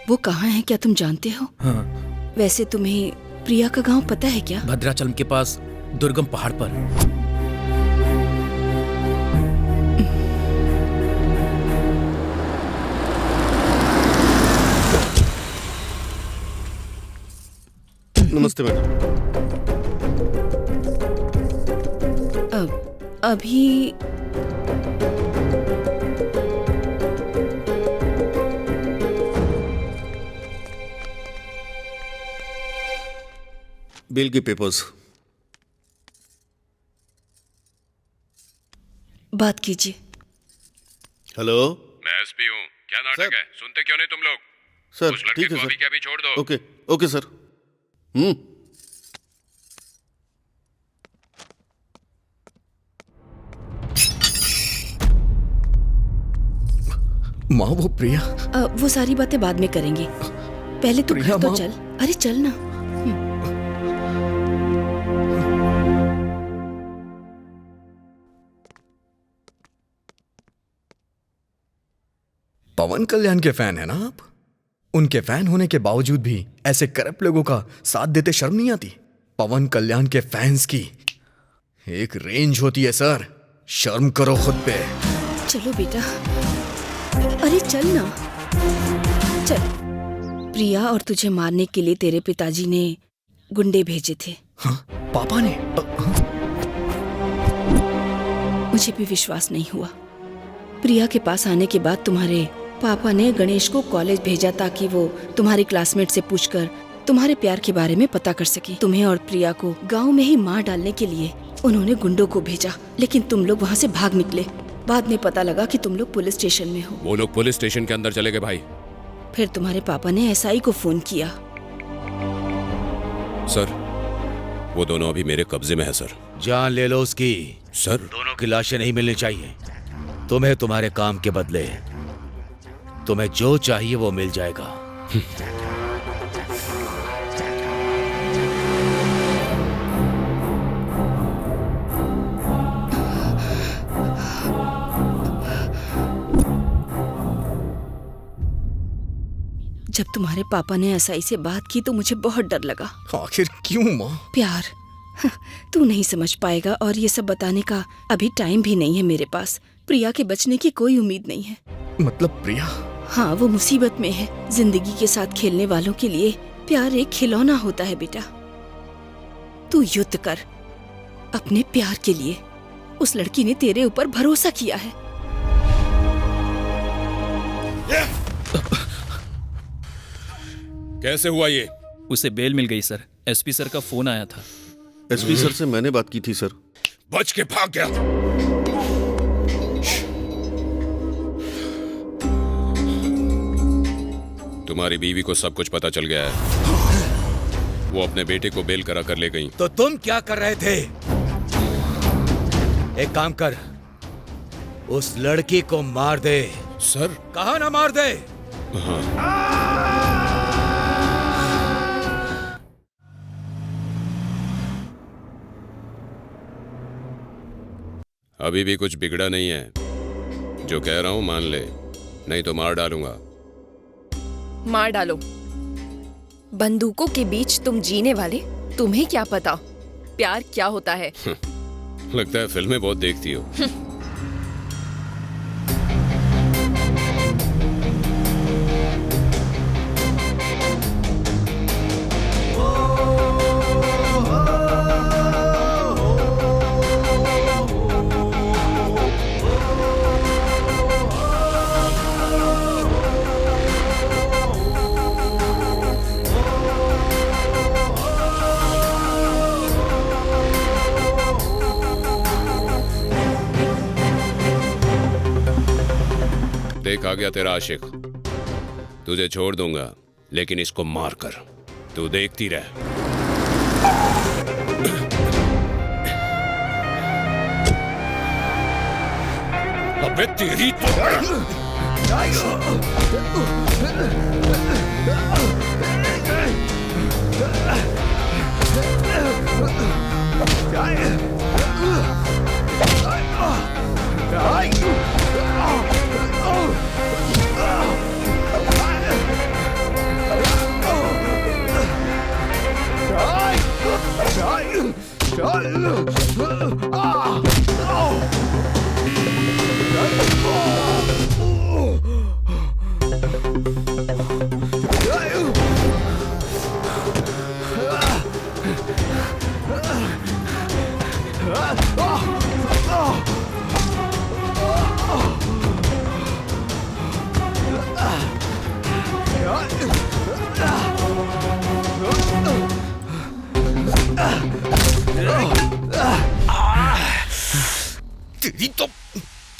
[SPEAKER 9] वो कहाँ है क्या तुम जानते हो?
[SPEAKER 12] हाँ।
[SPEAKER 9] वैसे तुम्हें प्रिया का गांव पता है क्या?
[SPEAKER 12] भद्राचलम के पास दुर्गम पहाड़ पर।
[SPEAKER 6] नमस्ते मैडम।
[SPEAKER 9] अभी
[SPEAKER 6] बिल की पेपर्स।
[SPEAKER 9] बात कीजिए।
[SPEAKER 6] हेलो,
[SPEAKER 8] मैं एसपी हूँ। क्या नाटक है? सुनते क्यों नहीं तुम लोग?
[SPEAKER 6] सर
[SPEAKER 8] उस लड़के
[SPEAKER 6] ठीक है
[SPEAKER 8] को
[SPEAKER 6] सर।
[SPEAKER 8] अभी के अभी छोड़ दो।
[SPEAKER 6] Okay okay sir.
[SPEAKER 2] माँ वो प्रिया।
[SPEAKER 9] वो सारी बातें बाद में करेंगे, पहले तू घर तो चल। अरे चल ना।
[SPEAKER 2] पवन कल्याण के फैन है ना आप? उनके फैन होने के बावजूद भी ऐसे करप्ट लोगों का साथ देते शर्म नहीं आती? पवन कल्याण के फैंस की एक रेंज होती है सर, शर्म करो खुद पे।
[SPEAKER 9] चलो बेटा, अरे चल ना, चल। प्रिया और तुझे मारने के लिए तेरे पिताजी ने गुंडे भेजे थे।
[SPEAKER 2] हाँ, पापा ने?
[SPEAKER 9] मुझे भी विश्वास नहीं हुआ। प्रिया के पास आने के बाद तुम्हारे पापा ने गणेश को कॉलेज भेजा ताकि वो तुम्हारे क्लासमेट से पूछकर तुम्हारे प्यार के बारे में पता कर सके। तुम्हें और प्रिया को गांव में ही मार डालने के लिए उन्होंने गुंडों को भेजा, लेकिन तुम लोग वहाँ से भाग निकले। बाद में पता लगा कि तुम लोग पुलिस स्टेशन में हो।
[SPEAKER 8] वो लोग पुलिस स्टेशन के अंदर चले गए भाई।
[SPEAKER 9] फिर तुम्हारे पापा ने एसआई को फोन किया।
[SPEAKER 8] सर, वो दोनों अभी मेरे कब्जे में है सर।
[SPEAKER 3] जान ले लो उसकी।
[SPEAKER 8] सर,
[SPEAKER 3] दोनों की लाशें नहीं मिलनी चाहिए। तुम्हें तुम्हारे काम के बदले तुम्हें जो चाहिए वो मिल जाएगा।
[SPEAKER 9] जब तुम्हारे पापा ने एसआई से बात की तो मुझे बहुत डर लगा।
[SPEAKER 2] आखिर क्यों माँ?
[SPEAKER 9] प्यार, तू नहीं समझ पाएगा और ये सब बताने का अभी टाइम भी नहीं है मेरे पास। प्रिया के बचने की कोई उम्मीद नहीं है।
[SPEAKER 2] मतलब प्रिया?
[SPEAKER 9] हाँ, वो मुसीबत में है। जिंदगी के साथ खेलने वालों के लिए प्यार एक खिलौना होता है बेटा। तू युद्ध कर अपने प्यार के लिए। उस लड़की ने तेरे ऊपर भरोसा किया है।
[SPEAKER 8] कैसे हुआ ये?
[SPEAKER 5] उसे बेल मिल गई सर। एसपी सर का फोन आया था।
[SPEAKER 6] एसपी सर से मैंने बात की थी सर।
[SPEAKER 8] बच के भाग गया। तुम्हारी बीवी को सब कुछ पता चल गया है। वो अपने बेटे को बेल करा कर ले गई।
[SPEAKER 3] तो तुम क्या कर रहे थे? एक काम कर, उस लड़की को मार दे।
[SPEAKER 8] सर,
[SPEAKER 3] कहा ना मार दे।
[SPEAKER 8] हाँ। अभी भी कुछ बिगड़ा नहीं है। जो कह रहा हूं मान ले, नहीं तो मार डालूंगा।
[SPEAKER 7] मार डालो। बंदूकों के बीच तुम जीने वाले, तुम्हें क्या पता प्यार क्या होता है?
[SPEAKER 8] लगता है फिल्में बहुत देखती हो। देख आ गया तेरा आशिक। तुझे छोड़ दूंगा, लेकिन इसको मार कर। तू देखती रह। अबे तेरी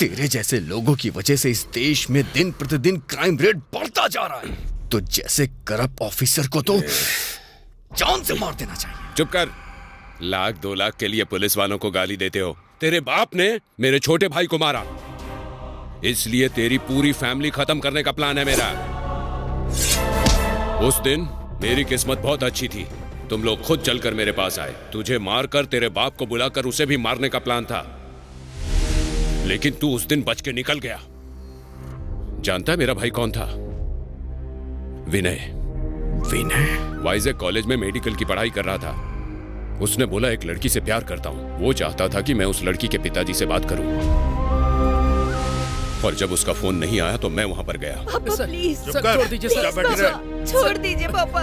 [SPEAKER 2] तेरे जैसे लोगों की वजह से इस देश में दिन प्रतिदिन क्राइम रेट बढ़ता जा रहा है। तो जैसे करप्ट ऑफिसर को तो जान से मार देना चाहिए।
[SPEAKER 8] चुप कर। 1-2 लाख के लिए पुलिस वालों को गाली देते हो। तेरे बाप ने मेरे छोटे भाई को मारा, इसलिए तेरी पूरी फैमिली खत्म करने का प्लान है मेरा। उस दिन मेरी किस्मत बहुत अच्छी थी, तुम लोग खुद चलकर मेरे पास आए। तुझे मारकर तेरे बाप को बुलाकर उसे भी मारने का प्लान था, लेकिन तू उस दिन बच के निकल गया। जानता है मेरा भाई कौन था? विनय।
[SPEAKER 2] विनय
[SPEAKER 8] वाइजैक कॉलेज में मेडिकल की पढ़ाई कर रहा था। उसने बोला एक लड़की से प्यार करता हूं। वो चाहता था कि मैं उस लड़की के पिताजी से बात करूं, और जब उसका फोन नहीं आया तो मैं वहां पर गया।
[SPEAKER 1] पापा प्लीज
[SPEAKER 12] छोड़ दीजिए सर,
[SPEAKER 1] प्लीज पापा, छोड़ दीजिए पापा।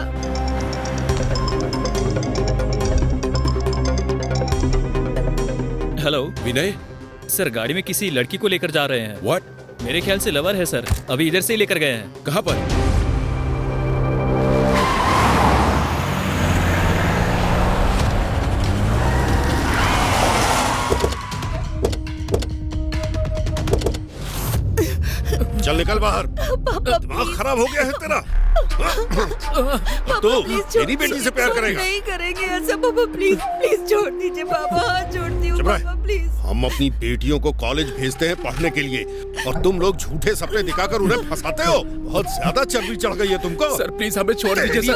[SPEAKER 5] हेलो
[SPEAKER 8] विनय।
[SPEAKER 5] सर, गाड़ी में किसी लड़की को लेकर जा रहे हैं।
[SPEAKER 8] व्हाट?
[SPEAKER 5] मेरे ख्याल से लवर है सर, अभी इधर से ही लेकर गए हैं।
[SPEAKER 8] कहां पर?
[SPEAKER 6] चल निकल बाहर। दिमाग खराब हो गया है तेरा। तो मेरी बेटी से प्यार करेगा?
[SPEAKER 1] नहीं करेंगे ऐसा पापा, प्लीज प्लीज छोड़ दीजिए पापा, हाथ जोड़ती हूँ पापा प्लीज।
[SPEAKER 6] हम अपनी बेटियों को कॉलेज भेजते हैं पढ़ने के लिए, और तुम लोग झूठे सपने दिखाकर उन्हें फंसाते हो। बहुत ज्यादा चर्बी चढ़ गई है तुमको।
[SPEAKER 12] सर प्लीज हमें छोड़ दीजिए सर।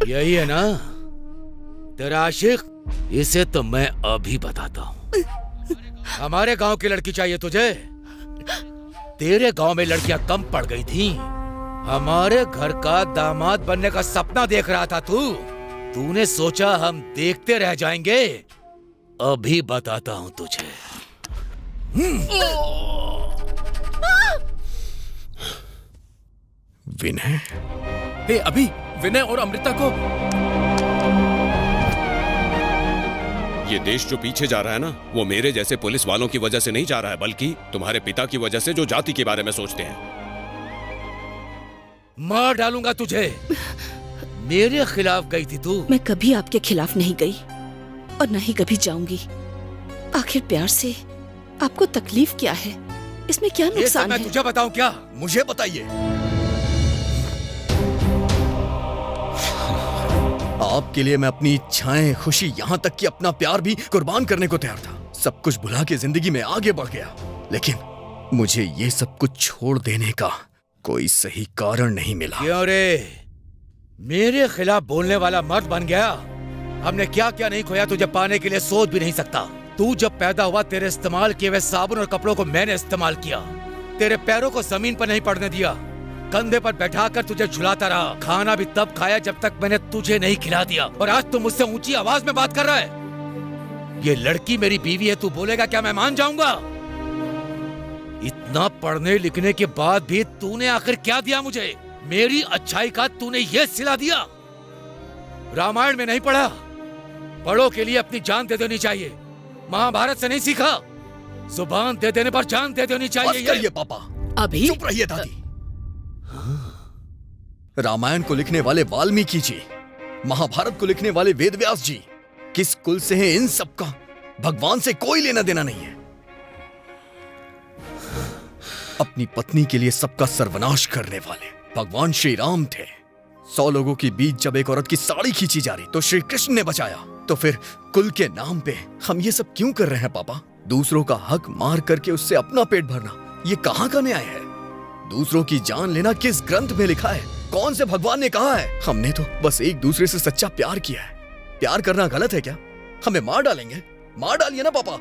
[SPEAKER 3] यही है ना तेरा आशिक? इसे तो मैं अभी बताता हूँ। हमारे गांव की लड़की चाहिए तुझे? तेरे गांव में लड़कियां कम पड़ गई थी। हमारे घर का दामाद बनने का सपना देख रहा था तूने सोचा हम देखते रह जाएंगे? अभी बताता हूँ तुझे।
[SPEAKER 2] विनय?
[SPEAKER 12] हे अभी विनय और अमृता को।
[SPEAKER 8] ये देश जो पीछे जा रहा है ना, वो मेरे जैसे पुलिस वालों की वजह से नहीं जा रहा है, बल्कि तुम्हारे पिता की वजह से, जो जाति के बारे में सोचते हैं।
[SPEAKER 3] मार डालूंगा तुझे। मेरे खिलाफ गई थी तू।
[SPEAKER 9] मैं कभी आपके खिलाफ नहीं गई और न ही कभी जाऊंगी। आखिर प्यार से आपको तकलीफ क्या है? इसमें क्या
[SPEAKER 3] ये सब
[SPEAKER 9] नुकसान
[SPEAKER 3] मैं
[SPEAKER 9] है?
[SPEAKER 3] तुझे बताऊं क्या?
[SPEAKER 2] मुझे बताइए। आपके लिए मैं अपनी इच्छाएं, खुशी, यहाँ तक कि अपना प्यार भी कुर्बान करने को तैयार था। सब कुछ भुला के जिंदगी में आगे बढ़ गया, लेकिन मुझे ये सब कुछ छोड़ देने का कोई सही कारण नहीं मिला।
[SPEAKER 3] क्यों रे? मेरे खिलाफ बोलने वाला मर्द बन गया। हमने क्या क्या नहीं खोया तुझे पाने के लिए सोच भी नहीं सकता। तू जब पैदा हुआ तेरे इस्तेमाल किए हुए साबुन और कपड़ों को मैंने इस्तेमाल किया। तेरे पैरों को जमीन पर नहीं पड़ने दिया, कंधे पर बैठाकर तुझे झुलाता रहा। खाना भी तब खाया जब तक मैंने तुझे नहीं खिला दिया। और आज तू मुझसे ऊंची आवाज में बात कर रहा है। ये लड़की मेरी बीवी है, तू बोलेगा क्या मैं मान जाऊंगा? इतना पढ़ने लिखने के बाद भी तूने आखिर क्या दिया मुझे? मेरी अच्छाई का तूने ये सिला दिया। रामायण में नहीं पढ़ा? बड़ों के लिए अपनी जान दे देनी चाहिए। महाभारत से नहीं सीखा? जुबान दे देने पर जान दे देनी चाहिए।
[SPEAKER 2] बस करिए पापा,
[SPEAKER 9] अभी
[SPEAKER 2] चुप रहिए दादी। रामायण को लिखने वाले वाल्मीकि जी, महाभारत को लिखने वाले वेदव्यास जी, किस कुल से हैं इन सब का भगवान से कोई लेना देना नहीं है। अपनी पत्नी के लिए सबका सर्वनाश करने वाले भगवान श्री राम थे। 100 लोगों के बीच जब एक औरत की साड़ी खींची जा रही तो श्री कृष्ण ने बचाया। तो फिर कुल के नाम पे हम ये सब क्यों कर रहे हैं पापा? दूसरों का हक मार करके उससे अपना पेट भरना, ये कहाँ का न्याय है? दूसरों की जान लेना किस ग्रंथ में लिखा है? कौन से भगवान ने कहा है? हमने तो बस एक दूसरे से सच्चा प्यार किया है। प्यार करना गलत है क्या? हमें मार डालेंगे? मार डालिए ना पापा।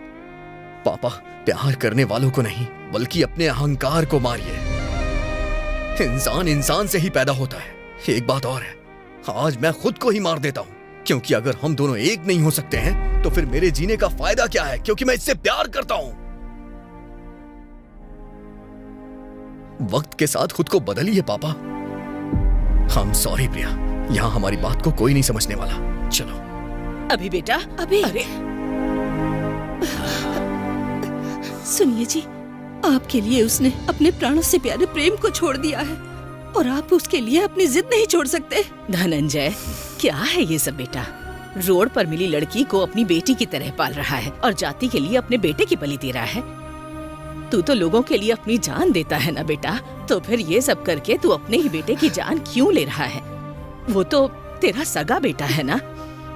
[SPEAKER 2] पापा, प्यार करने वालों को नहीं बल्कि अपने अहंकार को मारिए। इंसान इंसान से ही पैदा होता है। एक बात और है, आज मैं खुद को ही मार देता हूँ, क्योंकि अगर हम दोनों एक नहीं हो सकते हैं तो फिर मेरे जीने का फायदा क्या है? क्योंकि मैं इससे प्यार करता हूँ। वक्त के साथ खुद को बदलिए पापा। हम सॉरी प्रिया, यहाँ हमारी बात को कोई नहीं समझने वाला। चलो।
[SPEAKER 9] अभी बेटा, अभी। अरे सुनिए जी, आपके लिए उसने अपने प्राणों से प्यारे प्रेम को छोड़ दिया है और आप उसके लिए अपनी जिद नहीं छोड़ सकते। धनंजय, क्या है ये सब बेटा? रोड पर मिली लड़की को अपनी बेटी की तरह पाल रहा है और जाति के लिए अपने बेटे की बलि दे रहा है। तू तो लोगों के लिए अपनी जान देता है ना बेटा, तो फिर ये सब करके तू अपने ही बेटे की जान क्यों ले रहा है? वो तो तेरा सगा बेटा है ना।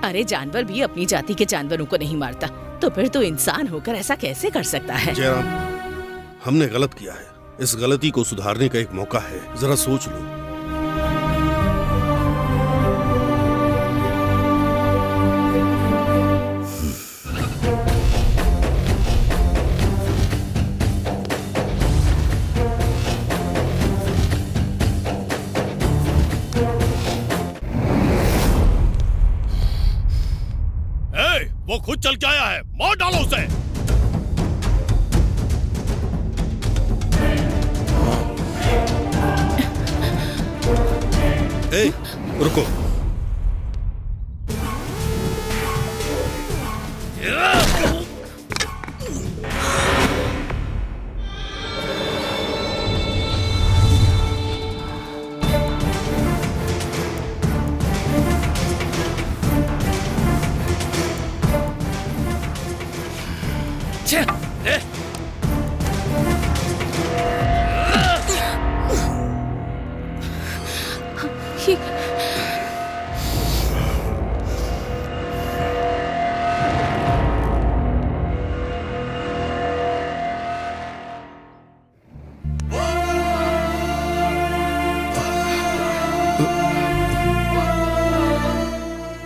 [SPEAKER 9] अरे जानवर भी अपनी जाति के जानवरों को नहीं मारता, तो फिर तू इंसान होकर ऐसा कैसे कर सकता है?
[SPEAKER 6] जयराम, हमने गलत किया है। इस गलती को सुधारने का एक मौका है, जरा सोच लो।
[SPEAKER 11] वो खुद चल के आया है, मार डालो उसे।
[SPEAKER 6] ए, रुको।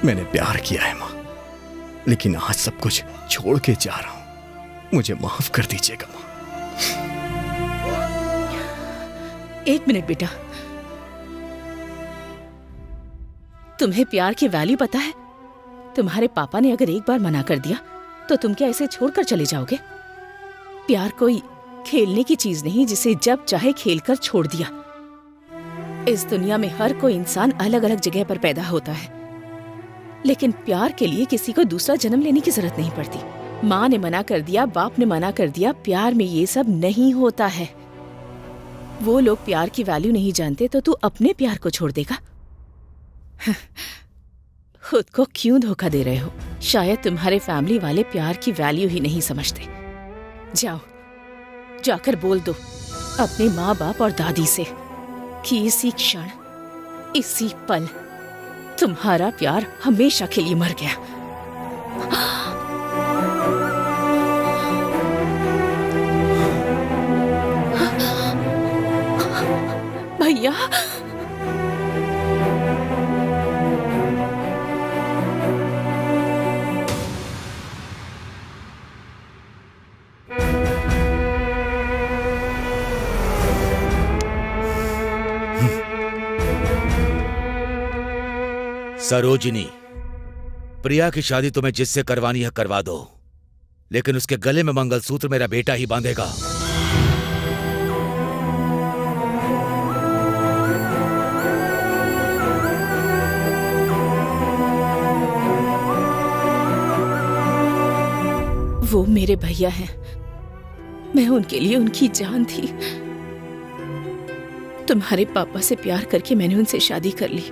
[SPEAKER 2] मैंने प्यार किया है माँ, लेकिन आज सब कुछ छोड़ के जा रहा हूँ। मुझे माफ कर दीजिएगा माँ।
[SPEAKER 9] एक मिनट बेटा, तुम्हें प्यार की वैल्यू पता है? तुम्हारे पापा ने अगर एक बार मना कर दिया तो तुम क्या इसे छोड़कर चले जाओगे? प्यार कोई खेलने की चीज नहीं जिसे जब चाहे खेलकर छोड़ दिया। इस दुनिया में हर कोई इंसान अलग अलग जगह पर पैदा होता है, लेकिन प्यार के लिए किसी को दूसरा जन्म लेने की जरूरत नहीं पड़ती। माँ ने मना कर दिया, बाप ने मना कर दिया, प्यार में ये सब नहीं होता है। वो लोग प्यार की वैल्यू नहीं जानते तो तू अपने प्यार को छोड़ देगा? खुद को क्यों धोखा दे रहे हो? शायद तुम्हारे फैमिली वाले प्यार की वैल्यू ही नहीं समझते। जाओ, जाकर बोल दो अपने माँ बाप और दादी से कि इसी क्षण, इसी पल तुम्हारा प्यार हमेशा के लिए मर गया। भैया,
[SPEAKER 3] सरोजिनी, प्रिया की शादी तुम्हें जिससे करवानी है करवा दो, लेकिन उसके गले में मंगलसूत्र मेरा बेटा ही बांधेगा।
[SPEAKER 9] वो मेरे भैया हैं। मैं उनके लिए उनकी जान थी। तुम्हारे पापा से प्यार करके मैंने उनसे शादी कर ली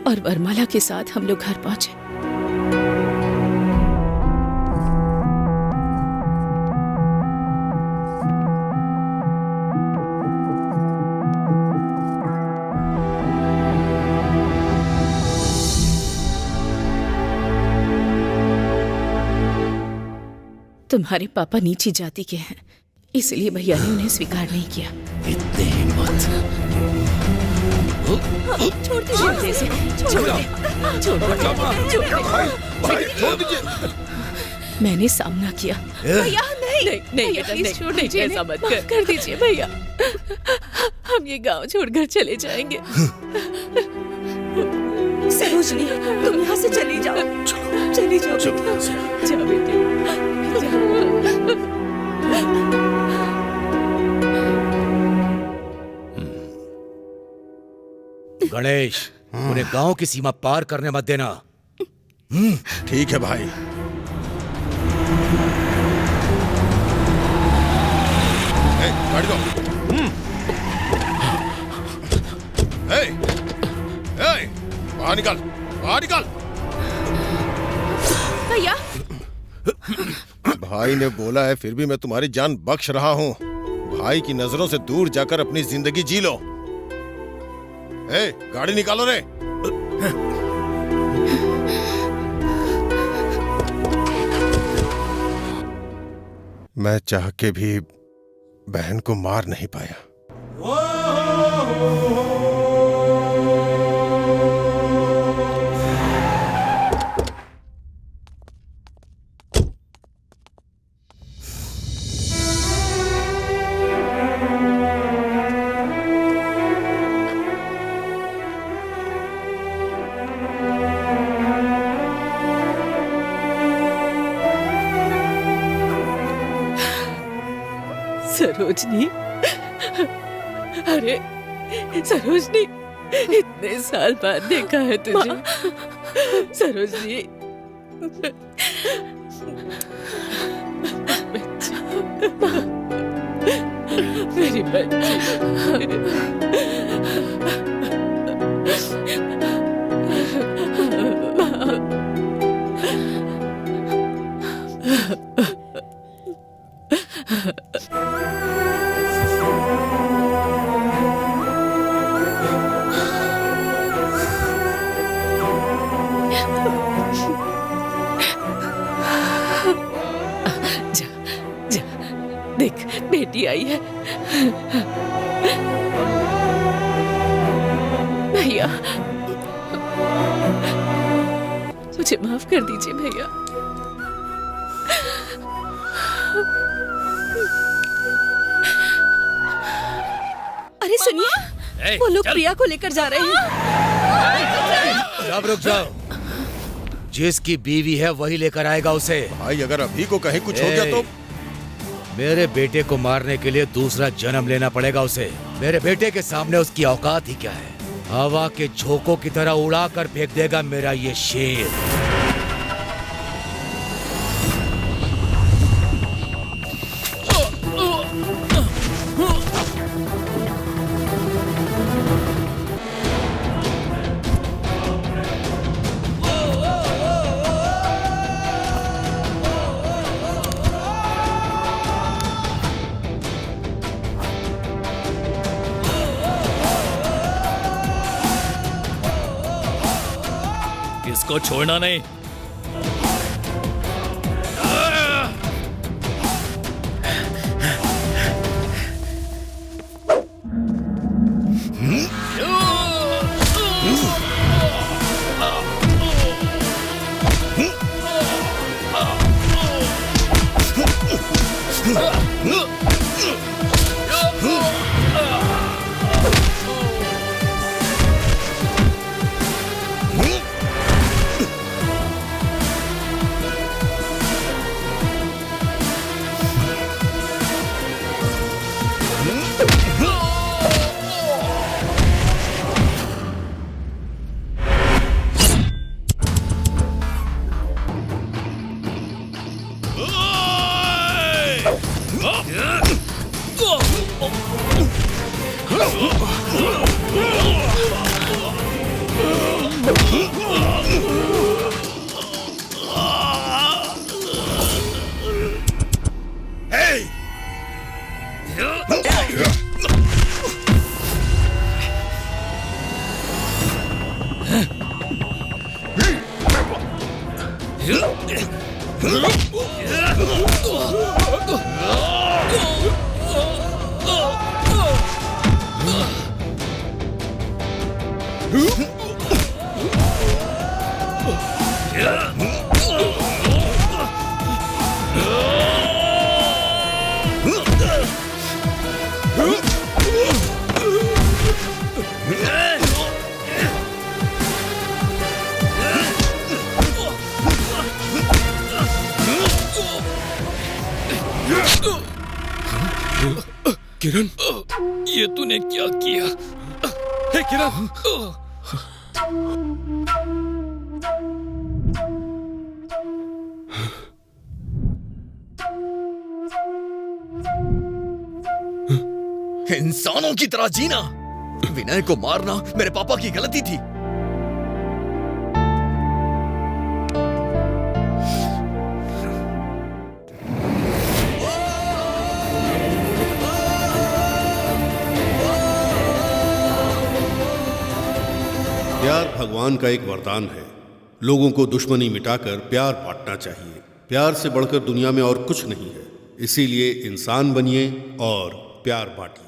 [SPEAKER 9] और वरमाला के साथ हम लोग घर पहुंचे। तुम्हारे पापा नीची जाति के हैं, इसलिए भैया ने उन्हें स्वीकार नहीं किया।
[SPEAKER 3] इतनी हिम्मत!
[SPEAKER 9] छोड़ दीजिए, छोड़ दीजिए। मैंने सामना किया। भैया नहीं बेटा, नहीं, छोड़ दीजिए, ऐसा मत कर दीजिए भैया। हम ये गांव छोड़कर चले जाएंगे। सरोजनी, तुम यहाँ से चली जाओ। चली जाओ, जाओ बेटे।
[SPEAKER 3] गणेश, उन्हें गांव की सीमा पार करने मत देना।
[SPEAKER 6] ठीक है भाई। गाड़ी दो। बाहर निकाल, बाहर निकाल।
[SPEAKER 9] भैया,
[SPEAKER 6] भाई ने बोला है, फिर भी मैं तुम्हारी जान बख्श रहा हूँ। भाई की नजरों से दूर जाकर अपनी जिंदगी जी लो। गाड़ी निकालो रे। मैं चाह के भी बहन को मार नहीं पाया।
[SPEAKER 9] सरोजनी, अरे सरोजनी, इतने साल बाद देखा है तुझे। सरोजनी, मेरी बच्ची। देख, बेटी आई है। भैया, मुझे माफ कर दीजिए भैया। अरे सुनिए, वो लोग प्रिया को लेकर जा रहे हैं।
[SPEAKER 3] रुक जाओ। जिसकी बीवी है वही लेकर आएगा उसे।
[SPEAKER 6] भाई, अगर अभी को कहीं कुछ हो गया तो
[SPEAKER 3] मेरे बेटे को मारने के लिए दूसरा जन्म लेना पड़ेगा उसे। मेरे बेटे के सामने उसकी औकात ही क्या है? हवा के झोंकों की तरह उड़ा कर फेंक देगा मेरा ये शेर।
[SPEAKER 5] इसको छोड़ना नहीं। किरण, ये तूने क्या किया? हे किरण!
[SPEAKER 2] इंसानों की तरह जीना। विनय को मारना मेरे पापा की गलती थी।
[SPEAKER 6] प्यार भगवान का एक वरदान है। लोगों को दुश्मनी मिटाकर प्यार बांटना चाहिए। प्यार से बढ़कर दुनिया में और कुछ नहीं है। इसीलिए इंसान बनिए और प्यार बांटिए।